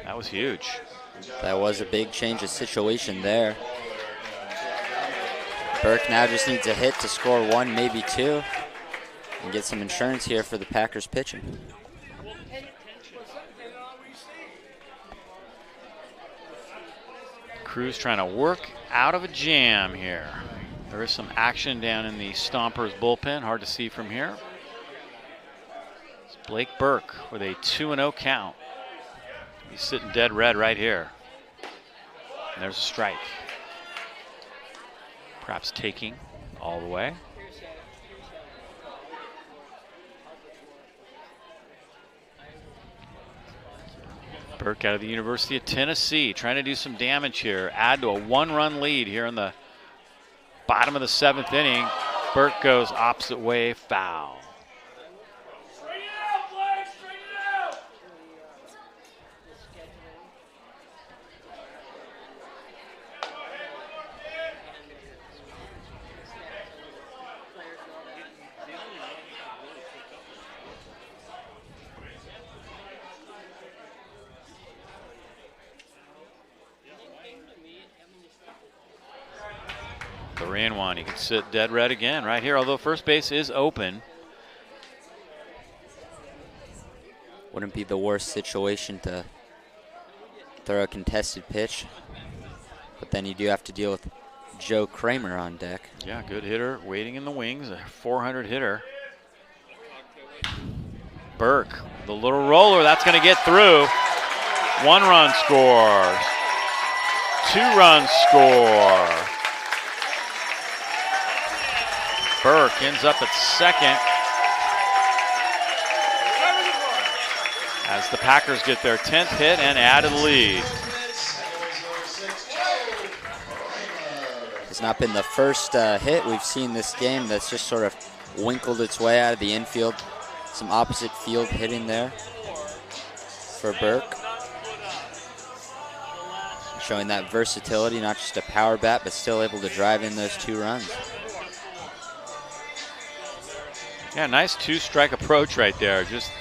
That was huge. That was a big change of situation there. Burke now just needs a hit to score 1, maybe 2, and get some insurance here for the Packers pitching. Cruz trying to work out of a jam here. There is some action down in the Stompers bullpen. Hard to see from here. It's Blake Burke with a 2-0 count. He's sitting dead red right here. And there's a strike. Perhaps taking all the way. Burke out of the University of Tennessee trying to do some damage here. Add to a 1-run lead here in the bottom of the 7th inning. Burke goes opposite way, foul. Straighten it out, Blake! Straighten it out! 3-1. He can sit dead red again right here, although first base is open. Wouldn't be the worst situation to throw a contested pitch, but then you do have to deal with Joe Kramer on deck. Yeah, good hitter, waiting in the wings, a 400 hitter. Burke, the little roller, that's going to get through. 1 run scores. 2 runs score. Burke ends up at second as the Packers get their 10th hit and add to the lead. It's not been the first hit we've seen this game that's just sort of winkled its way out of the infield. Some opposite field hitting there for Burke. Showing that versatility, not just a power bat, but still able to drive in those 2 runs. Yeah, nice 2-strike approach right there. Just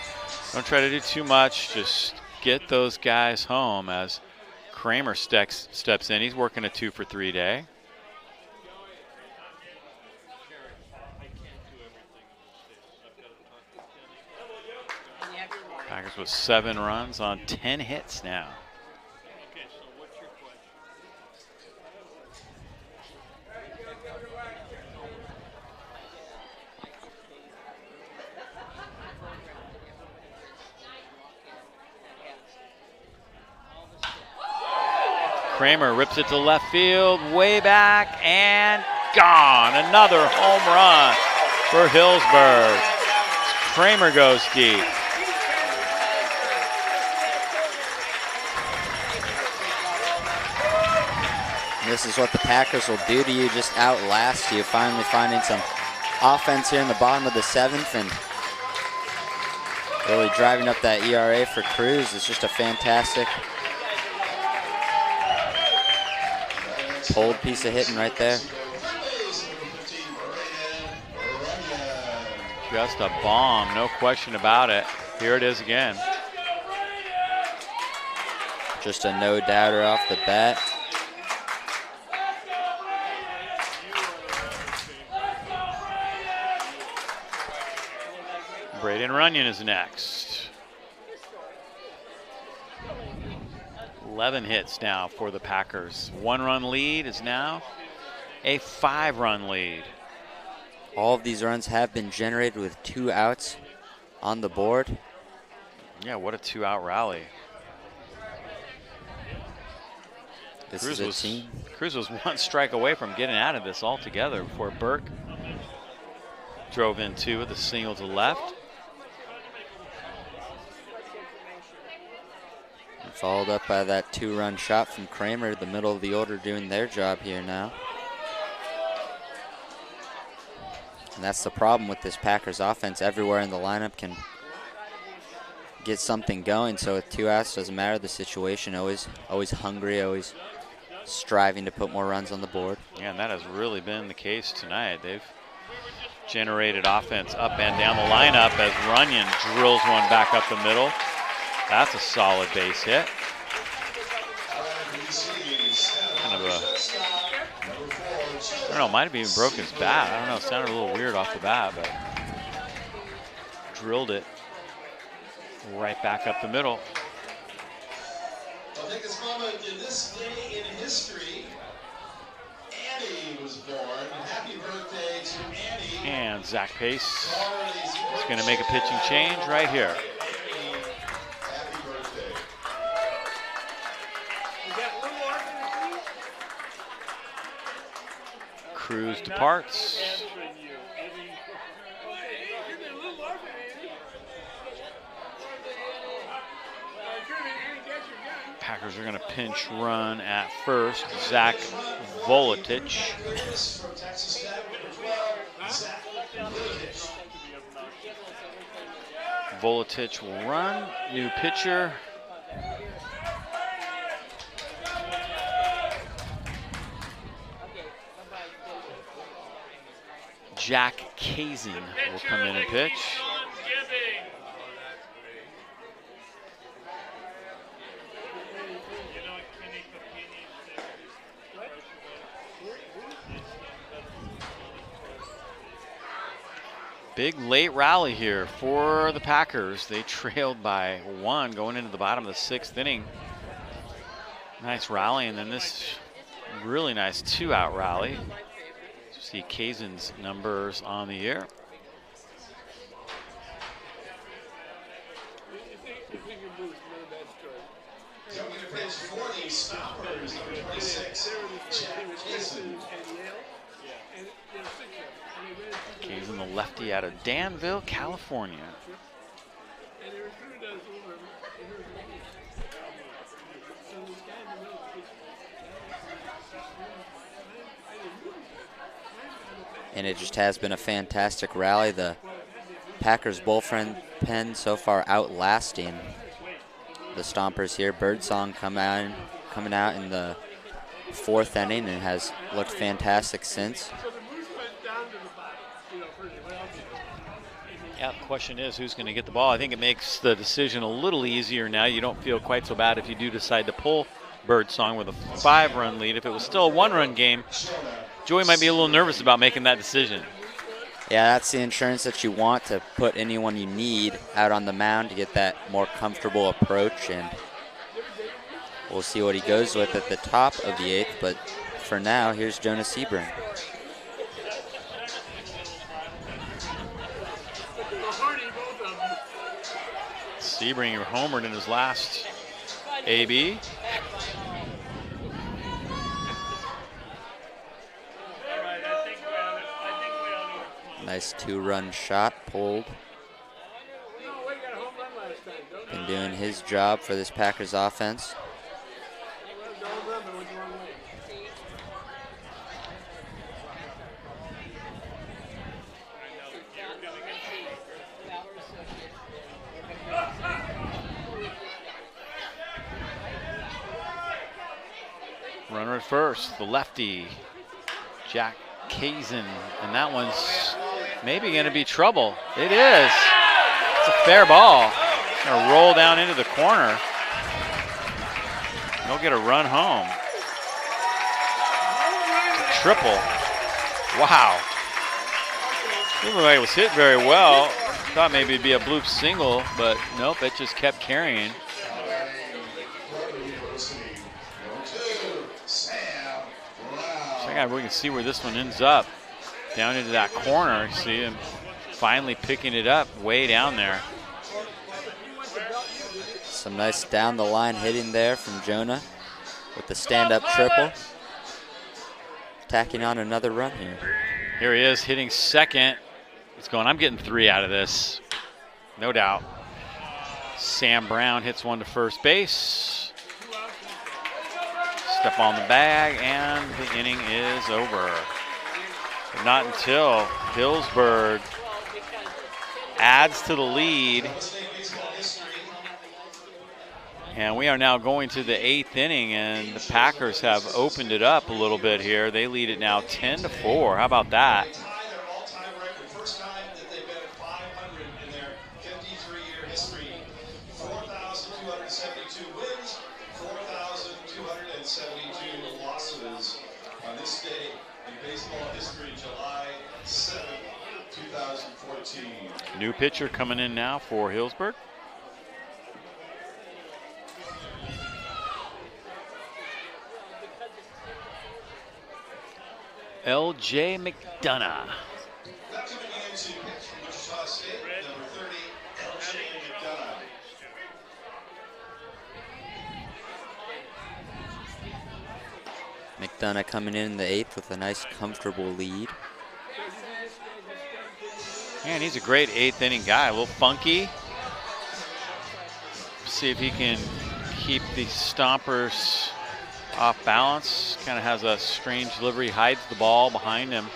don't try to do too much. Just get those guys home as Kramer steps in. He's working a 2-for-3 day. Packers with 7 runs on 10 hits now. Kramer rips it to left field, way back, and gone. Another home run for Healdsburg. Kramer goes deep. This is what the Packers will do to you, just outlast you. Finally finding some offense here in the bottom of the 7th and really driving up that ERA for Cruz. It's just a fantastic pulled piece of hitting right there. Just a bomb, no question about it. Here it is again. Just a no-doubter off the bat. Braden Runyon is next. 11 hits now for the Packers. 1-run lead is now a 5-run lead. All of these runs have been generated with 2 outs on the board. Yeah, what a 2-out rally. Cruz was 1 strike away from getting out of this altogether before Burke drove in 2 with a single to left. Followed up by that 2-run shot from Kramer, the middle of the order doing their job here now. And that's the problem with this Packers offense. Everywhere in the lineup can get something going. So with 2 outs, doesn't matter the situation. Always hungry, always striving to put more runs on the board. Yeah, and that has really been the case tonight. They've generated offense up and down the lineup as Runyon drills one back up the middle. That's a solid base hit. Kind of I don't know, might have even broken his bat. I don't know, it sounded a little weird off the bat, but drilled it right back up the middle. I'll take this moment in this day in history. Annie was born. Happy birthday to Annie. And Zach Pace is going to make a pitching change right here. Cruz departs. Packers are going to pinch run at first. Zach Voletich. Voletich will run. New pitcher. Jack Kazin will come in and pitch. Big late rally here for the Packers. They trailed by 1 going into the bottom of the 6th inning. Nice rally, and then this really nice 2-out rally. See Kazan's numbers on the air. Coming to pitch for the Stompers, number 26, Kazan. Kazan, the lefty out of Danville, California. And it just has been a fantastic rally. The Packers bullpen so far outlasting the Stompers here. Birdsong coming out in the 4th inning and has looked fantastic since. Yeah, the question is who's going to get the ball. I think it makes the decision a little easier now. You don't feel quite so bad if you do decide to pull Birdsong with a 5-run lead. If it was still a 1-run game, Joey might be a little nervous about making that decision. Yeah, that's the insurance that you want, to put anyone you need out on the mound to get that more comfortable approach. And we'll see what he goes with at the top of the 8th. But for now, here's Jonah Sebring. Sebring homered in his last AB. Nice 2-run shot pulled. Been doing his job for this Packers offense. Runner at first, the lefty, Jack Kazan, and that one's maybe going to be trouble. It is. It's a fair ball. Going to roll down into the corner. He'll get a run home. Triple. Wow. It looked like it was hit very well. Thought maybe it'd be a bloop single, but nope, it just kept carrying. Check out if we can see where this one ends up. Down into that corner. See him finally picking it up way down there. Some nice down the line hitting there from Jonah with the stand-up triple. Tacking on another run here. Here he is hitting second. He's going, I'm getting 3 out of this. No doubt. Sam Brown hits one to first base. Step on the bag, and the inning is over. But not until Healdsburg adds to the lead. And we are now going to the 8th inning, and the Packers have opened it up a little bit here. They lead it now 10-4. How about that? First time that they've been at 500 in their 53-year history. 4,272 wins, 4,272 losses on this day in baseball history, July 7, 2014. New pitcher coming in now for Healdsburg. L.J. McDonough. McDonough coming in the 8th with a nice comfortable lead. Man, he's a great 8th inning guy. A little funky. See if he can keep the Stompers off balance. Kind of has a strange delivery, hides the ball behind him.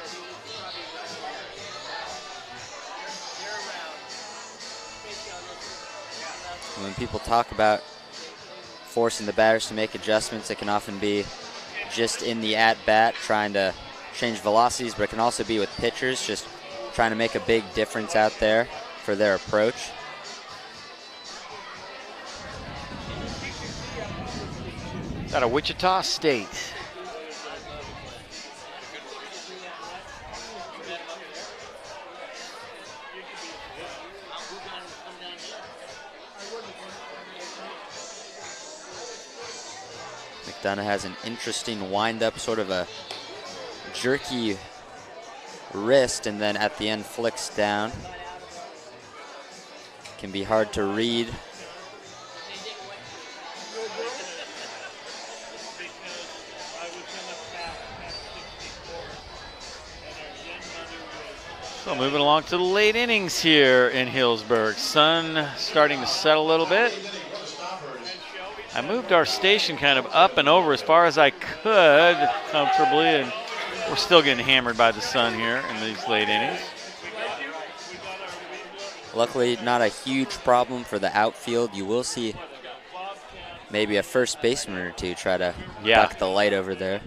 When people talk about forcing the batters to make adjustments, it can often be just in the at-bat trying to change velocities, but it can also be with pitchers just trying to make a big difference out there for their approach. Out of Wichita State. McDonough has an interesting wind-up, sort of a jerky wrist, and then at the end flicks down. Can be hard to read. So moving along to the late innings here in Healdsburg. Sun starting to set a little bit. I moved our station kind of up and over as far as I could comfortably, and we're still getting hammered by the sun here in these late innings. Luckily, not a huge problem for the outfield. You will see maybe a first baseman or two try to duck the light over there.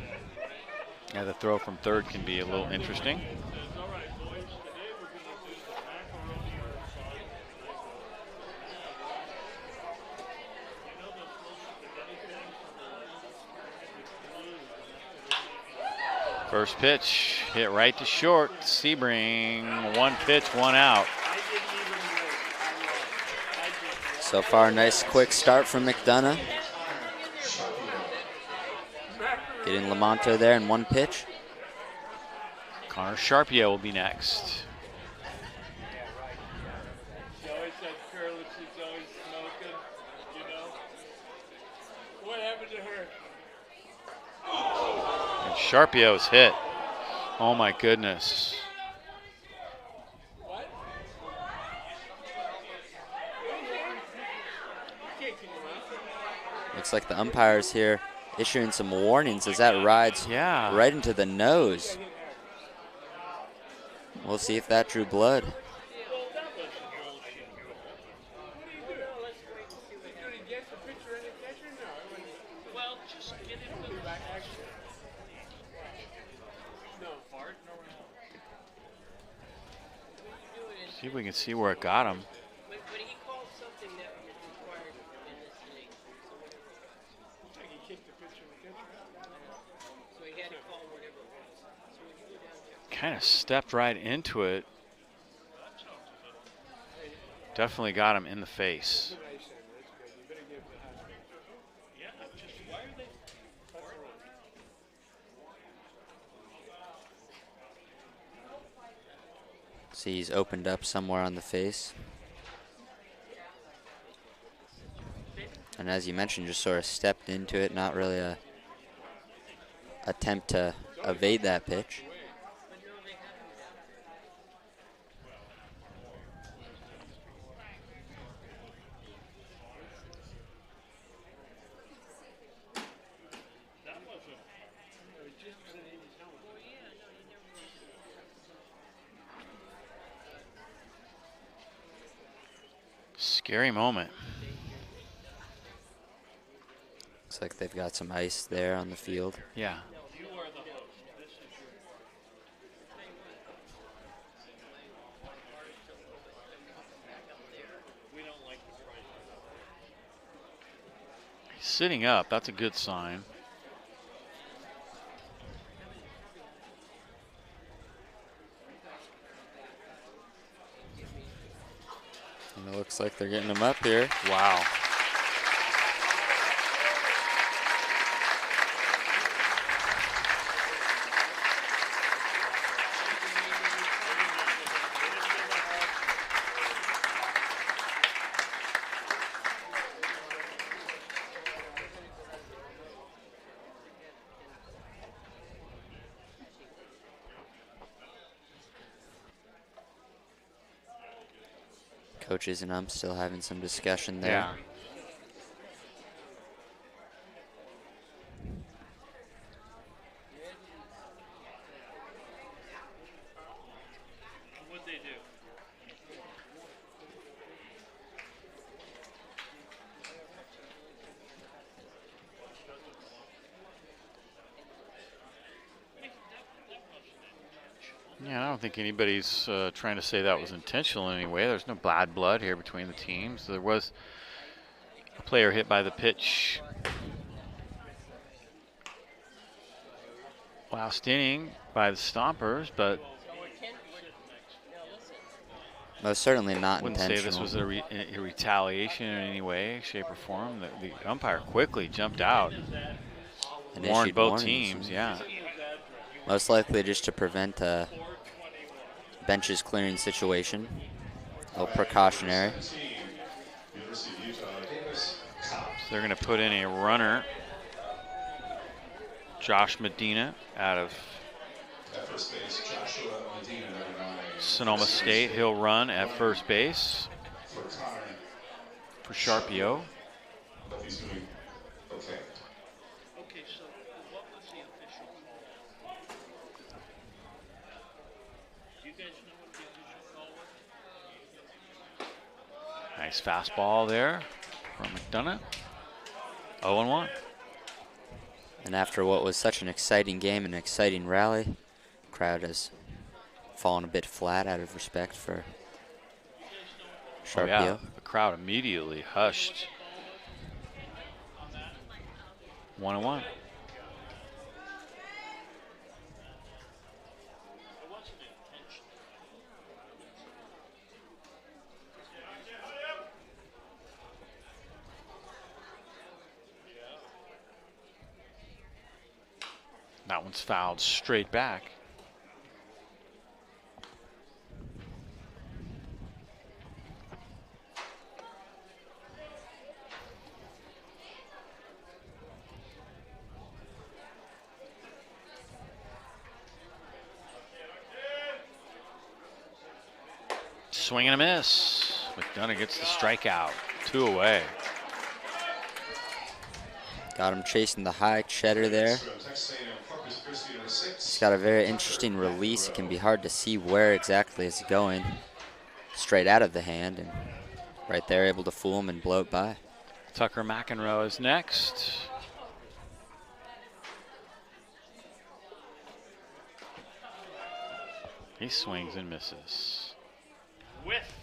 Yeah, the throw from third can be a little interesting. First pitch, hit right to short. Sebring, one pitch, one out. So far, nice quick start from McDonough. Getting Lamonto there in one pitch. Connor Sharpia will be next. She always said Curlis is always smoking, you know. What happened to her? And Sharpio's hit. Oh my goodness. What? Looks like the umpires here issuing some warnings as that rides right into the nose. We'll see if that drew blood. See if we can see where it got him. But he called something that was required in this league. He kicked the pitcher in the catcher. So he had to call whatever it was. So when you go down there. Kind of stepped right into it. Definitely got him in the face. See, he's opened up somewhere on the face. And as you mentioned, just sort of stepped into it, not really a attempt to evade that pitch. Scary moment. Looks like they've got some ice there on the field. Yeah. He's sitting up. That's a good sign. And it looks like they're getting him up here. Wow. Coaches and umps still having some discussion there. Yeah. What'd they do? Yeah, I don't think anybody's trying to say that was intentional in any way. There's no bad blood here between the teams. There was a player hit by the pitch last inning by the Stompers, but most certainly not wouldn't intentional. say this was a retaliation in any way, shape, or form. The umpire quickly jumped out. warned both teams, yeah. Most likely just to prevent a benches clearing situation. A little precautionary. So they're going to put in a runner. Josh Medina out of Sonoma State. He'll run at first base for Sharpio. Okay, so what was the official call? Do you guys know what the official call was? Nice fastball there from McDonough. 0-1. And after what was such an exciting game, an exciting rally, crowd has fallen a bit flat out of respect for Sharpio. Oh, yeah. The crowd immediately hushed. 1-1. That one's fouled straight back. Swing and a miss. McDonough gets the strikeout. 2 away. Got him chasing the high cheddar there. He's got a very interesting release. It can be hard to see where exactly it's going. Straight out of the hand, and right there able to fool him and blow it by. Tucker McEnroe is next. He swings and misses. Whiff.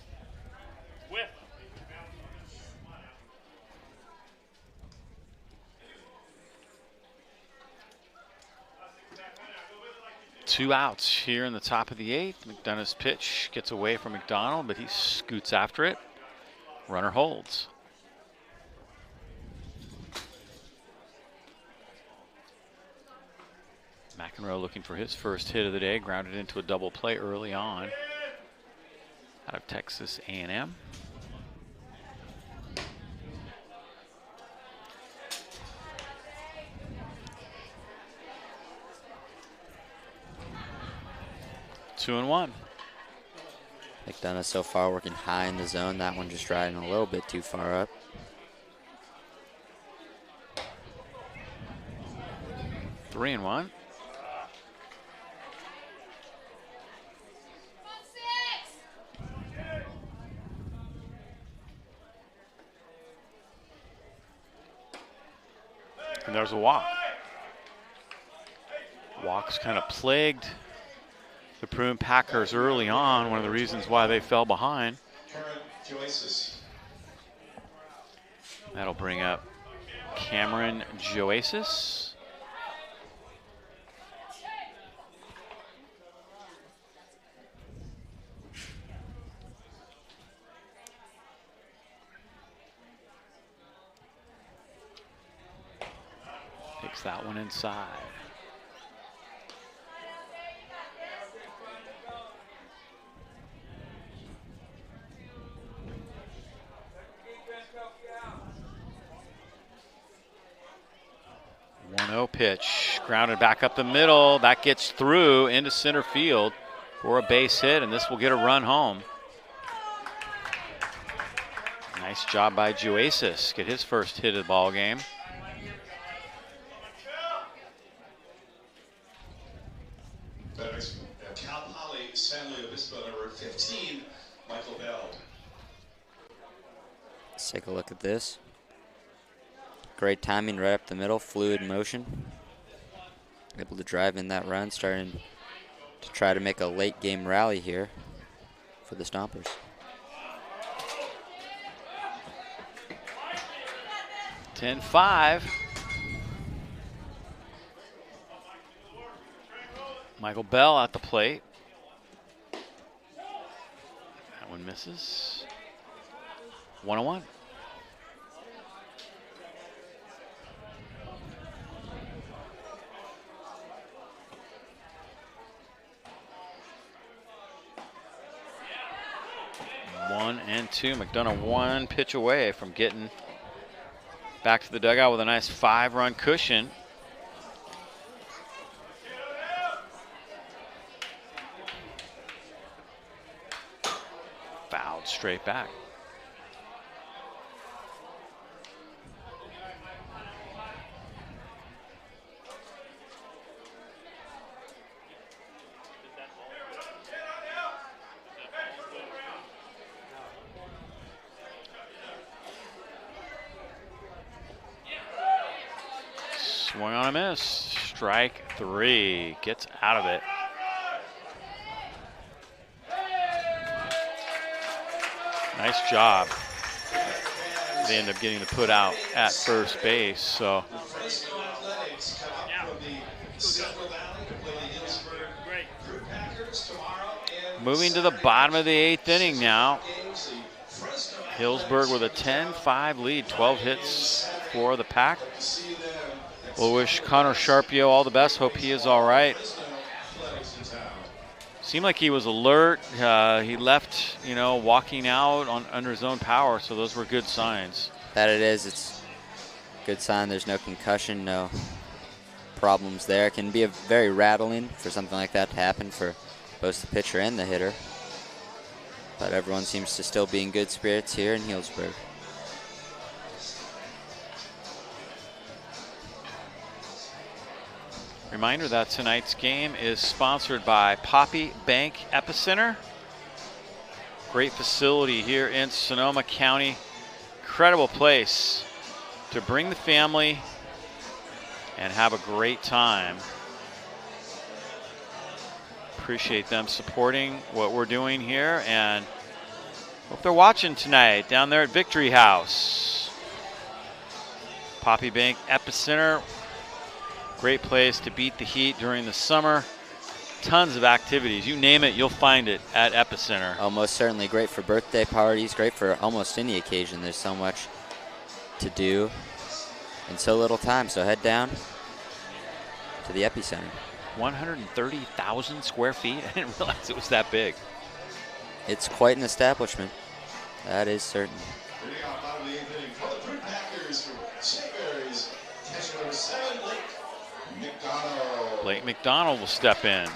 Two outs here in the top of the 8th. McDonough's pitch gets away from McDonald, but he scoots after it. Runner holds. McEnroe looking for his first hit of the day, grounded into a double play early on out of Texas A&M. Two and one. McDonough so far working high in the zone. That one just riding a little bit too far up. 3-1. And there's a walk. Walks kind of plagued the Prune Packers early on, one of the reasons why they fell behind. That'll bring up Cameron Joasis. Takes that one inside. Pitch grounded back up the middle. That gets through into center field for a base hit, and this will get a run home. Nice job by Joasis. Get his first hit of the ball game. Cal Poly, San Luis Obispo, number 15, Michael Bell. Let's take a look at this. Great timing right up the middle, fluid motion. Able to drive in that run, starting to try to make a late game rally here for the Stompers. 10-5. Michael Bell at the plate. That one misses. 1-1. 1-2. McDonough 1 pitch away from getting back to the dugout with a nice 5-run cushion. Fouled straight back. Swing on a miss. Strike 3. Gets out of it. Nice job. They end up getting the put out at first base. So Fresno Athletics come up from the Central Valley to play the Healdsburg Prune Packers tomorrow. And moving to the bottom of the 8th inning now. games, the Fresno Hillsburg with a 10-5 lead, 12 hits for the Pack. see them. We'll wish Connor Sharpio all the best. Hope he is all right. Fresno Athletics in town. Seemed like he was alert. He left, walking out under his own power, so those were good signs. That it is. It's a good sign there's no concussion, no problems there. It can be very rattling for something like that to happen for both the pitcher and the hitter. But everyone seems to still be in good spirits here in Healdsburg. Reminder that tonight's game is sponsored by Poppy Bank Epicenter. Great facility here in Sonoma County. Incredible place to bring the family and have a great time. Appreciate them supporting what we're doing here, and hope they're watching tonight down there at Victory House. Poppy Bank Epicenter. Great place to beat the heat during the summer. Tons of activities. You name it, you'll find it at Epicenter. Oh, most certainly. Great for birthday parties. Great for almost any occasion. There's so much to do in so little time. So head down to the Epicenter. 130,000 square feet? I didn't realize it was that big. It's quite an establishment. That is certain. Leading off bottom of the 8th inning for the Prune Packers from St. Mary's, catcher number 7, Blake McDonald. Blake McDonald will step in.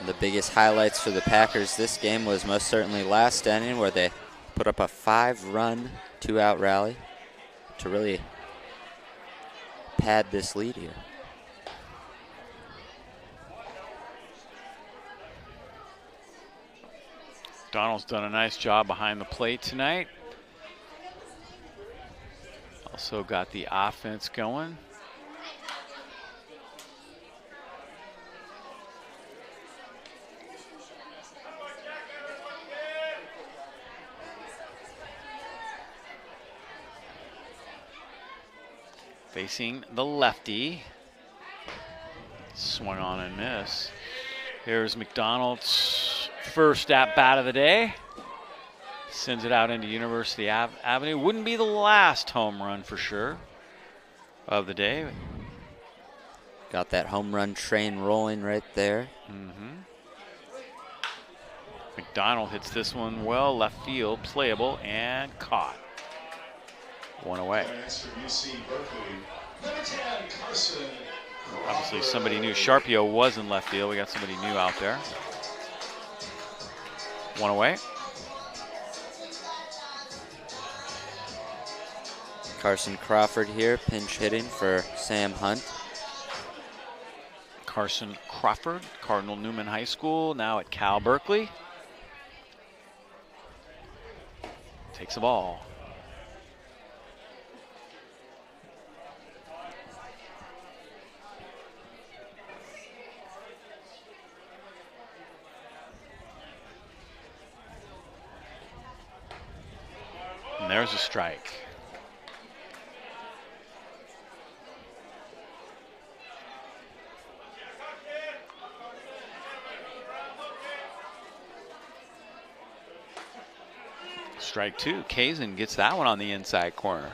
The biggest highlights for the Packers this game was most certainly last inning, where they put up a 5-run, 2-out rally to really pad this lead here. Donald's done a nice job behind the plate tonight. Also got the offense going. Facing the lefty. Swung on and miss. Here's McDonald's first at-bat of the day. Sends it out into University Avenue. Wouldn't be the last home run for sure of the day. Got that home run train rolling right there. McDonald hits this one well, left field, playable, and caught. One away. From UC Berkeley, number 10, Carson. Obviously somebody new. Sharpio was in left field. We got somebody new out there. One away. Carson Crawford here, pinch hitting for Sam Hunt. Carson Crawford, Cardinal Newman High School, now at Cal Berkeley. Takes the ball. And there's a strike. Strike 2. Kazin gets that one on the inside corner.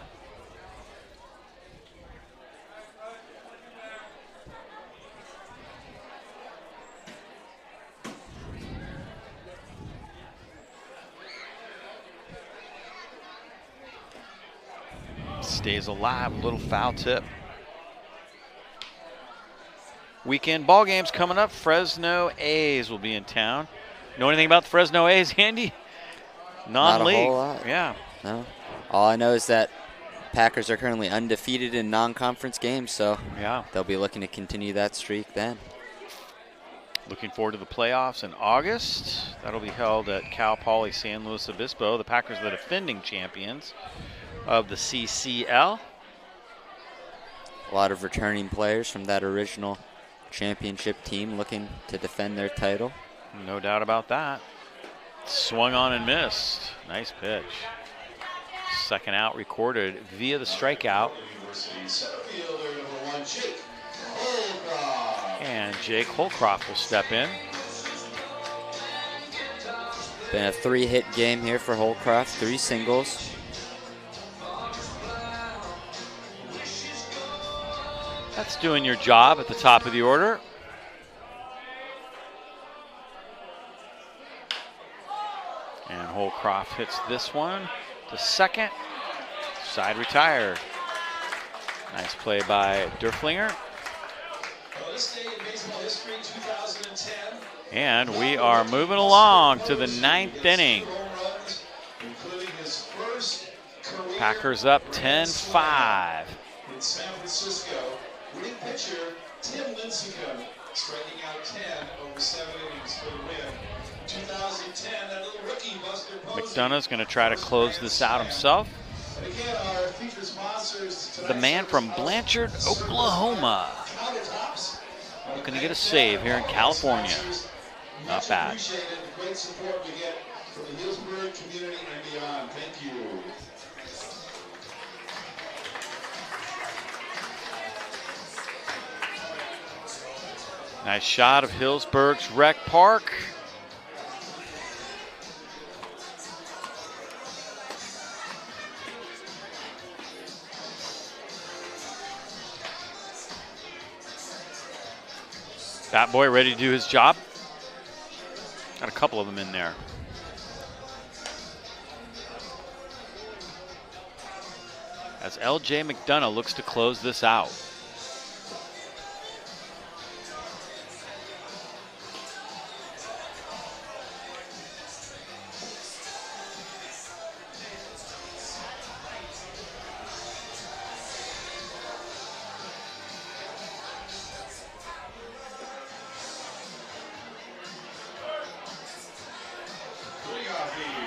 stays alive. A little foul tip. Weekend ball games coming up. Fresno A's will be in town. Know anything about the Fresno A's, Andy? Non-league. Not a whole lot. Yeah. No. All I know is that Packers are currently undefeated in non-conference games, so yeah, they'll be looking to continue that streak then. Looking forward to the playoffs in August. That'll be held at Cal Poly San Luis Obispo. The Packers, the defending champions of the CCL. A lot of returning players from that original championship team looking to defend their title. No doubt about that. Swung on and missed. Nice pitch. Second out recorded via the strikeout. And Jake Holcroft will step in. Been a 3-hit game here for Holcroft, 3 singles. That's doing your job at the top of the order. And Holcroft hits this one to second. Side retired. Nice play by Derflinger. And we are moving along to the 9th inning. Packers up 10-5. In San Francisco, winning pitcher Tim Lincecum striking out 10 over 7 innings for the win. 2010, that little rookie Buster Posey. McDonough's going to try to close this out himself. And again, our featured sponsors The man from Blanchard, Oklahoma. Looking to get a save here in California. Not bad. Appreciate it. The great support we get from the Healdsburg community and beyond. Thank you. Nice shot of Healdsburg's Rec Park. Bat Boy ready to do his job. Got a couple of them in there. As L.J. McDonough looks to close this out.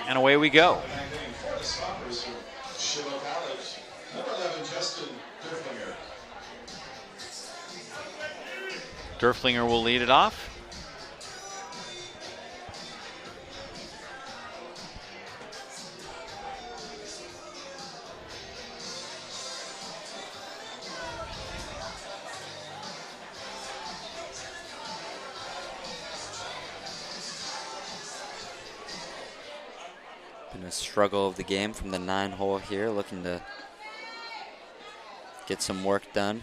And away we go. For the Stompers from Shiloh College, number 11, Justin Derflinger. Derflinger will lead it off. Been a struggle of the game from the 9-hole here, looking to get some work done.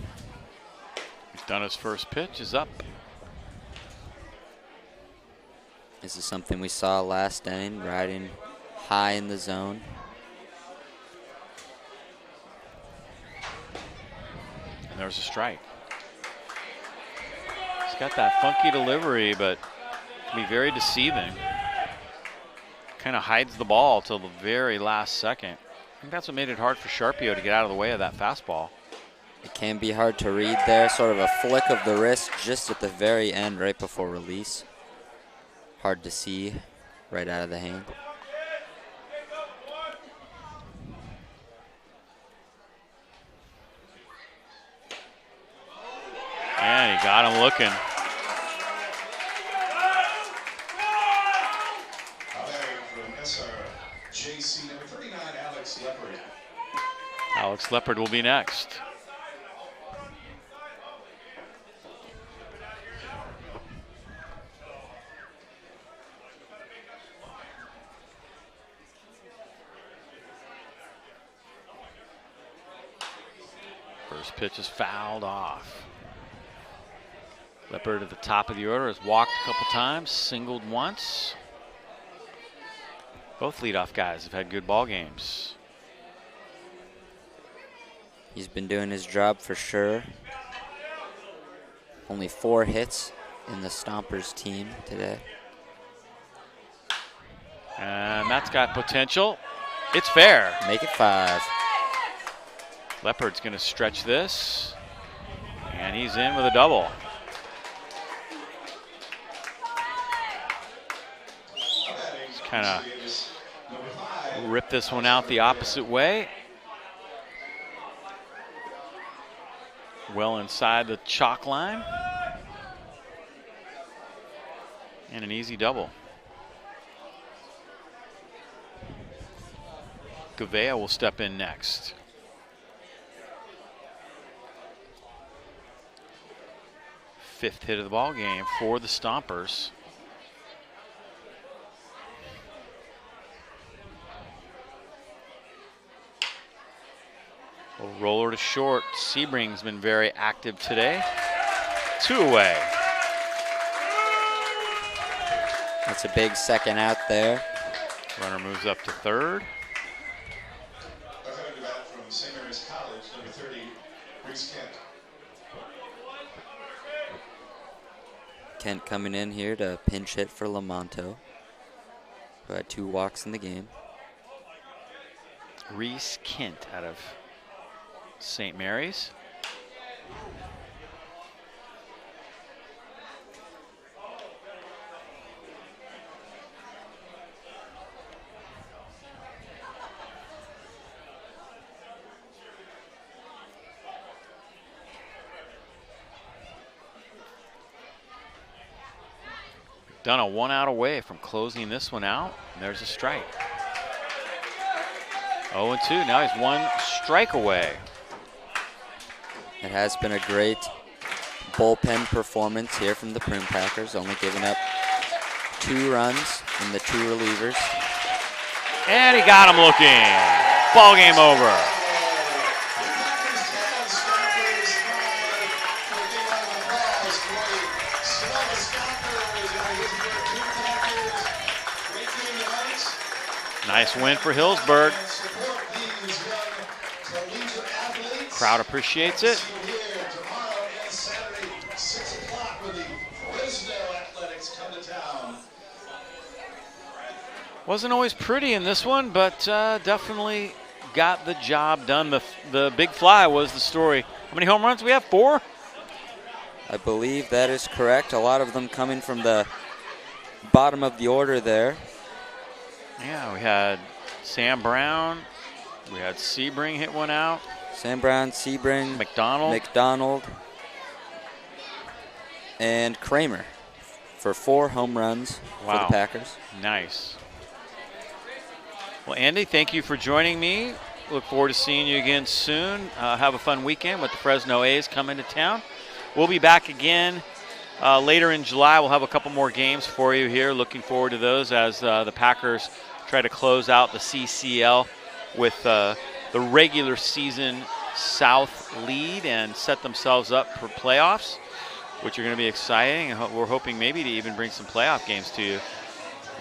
McDonough's first pitch is up. This is something we saw last inning, riding high in the zone. And there's a strike. He's got that funky delivery, but can be very deceiving. Kind of hides the ball till the very last second. I think that's what made it hard for Sharpio to get out of the way of that fastball. It can be hard to read there, sort of a flick of the wrist just at the very end, right before release. Hard to see right out of the hand. And he got him looking. JC number 39, Alex Leopard. Alex Leopard will be next. First pitch is fouled off. Leopard at the top of the order has walked a couple times, singled once. Both leadoff guys have had good ball games. He's been doing his job for sure. Only 4 hits in the Stompers team today. And that's got potential. It's fair. Make it 5. Leopard's going to stretch this. And he's in with a double. Just kind of rip this one out the opposite way. Well inside the chalk line. And an easy double. Gavea will step in next. Fifth hit of the ball game for the Stompers. A roller to short. Sebring's been very active today. 2 away. That's a big second out there. Runner moves up to third. Coming to bat from St. Mary's College, number 30, Reese Kent. Kent coming in here to pinch hit for Lamonto, who had 2 walks in the game. Reese Kent out of St. Mary's. Done a 1 out away from closing this one out. And there's a strike. 0-2. Now he's 1 strike away. It has been a great bullpen performance here from the Prune Packers, only giving up 2 runs in the 2 relievers. And he got him looking. Ball game over. Nice win for Healdsburg. Crowd appreciates it. Wasn't always pretty in this one, but definitely got the job done. The big fly was the story. How many home runs do we have? 4? I believe that is correct. A lot of them coming from the bottom of the order there. Yeah, we had Sam Brown. We had Sebring hit one out. Sam Brown, Sebring, McDonald, and Kramer for 4 home runs for the Packers. Nice. Well, Andy, thank you for joining me. Look forward to seeing you again soon. Have a fun weekend with the Fresno A's coming to town. We'll be back again later in July. We'll have a couple more games for you here. Looking forward to those as the Packers try to close out the CCL with the regular season South lead and set themselves up for playoffs, which are going to be exciting. And we're hoping maybe to even bring some playoff games to you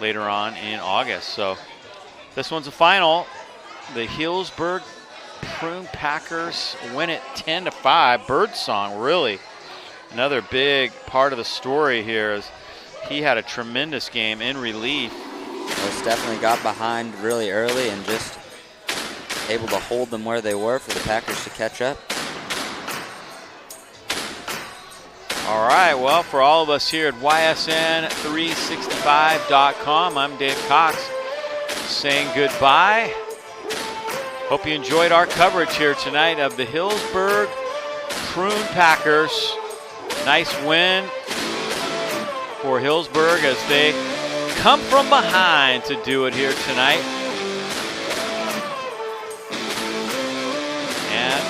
later on in August. So this one's a final. The Healdsburg Prune Packers win it 10-5. Birdsong, really another big part of the story here is he had a tremendous game in relief. Most definitely got behind really early and just able to hold them where they were for the Packers to catch up. All right, well, for all of us here at YSN365.com, I'm Dave Cox saying goodbye. Hope you enjoyed our coverage here tonight of the Healdsburg Prune Packers. Nice win for Healdsburg as they come from behind to do it here tonight. And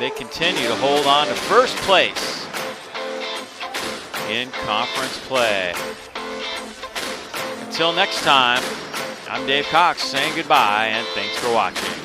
they continue to hold on to first place in conference play. Until next time, I'm Dave Cox saying goodbye and thanks for watching.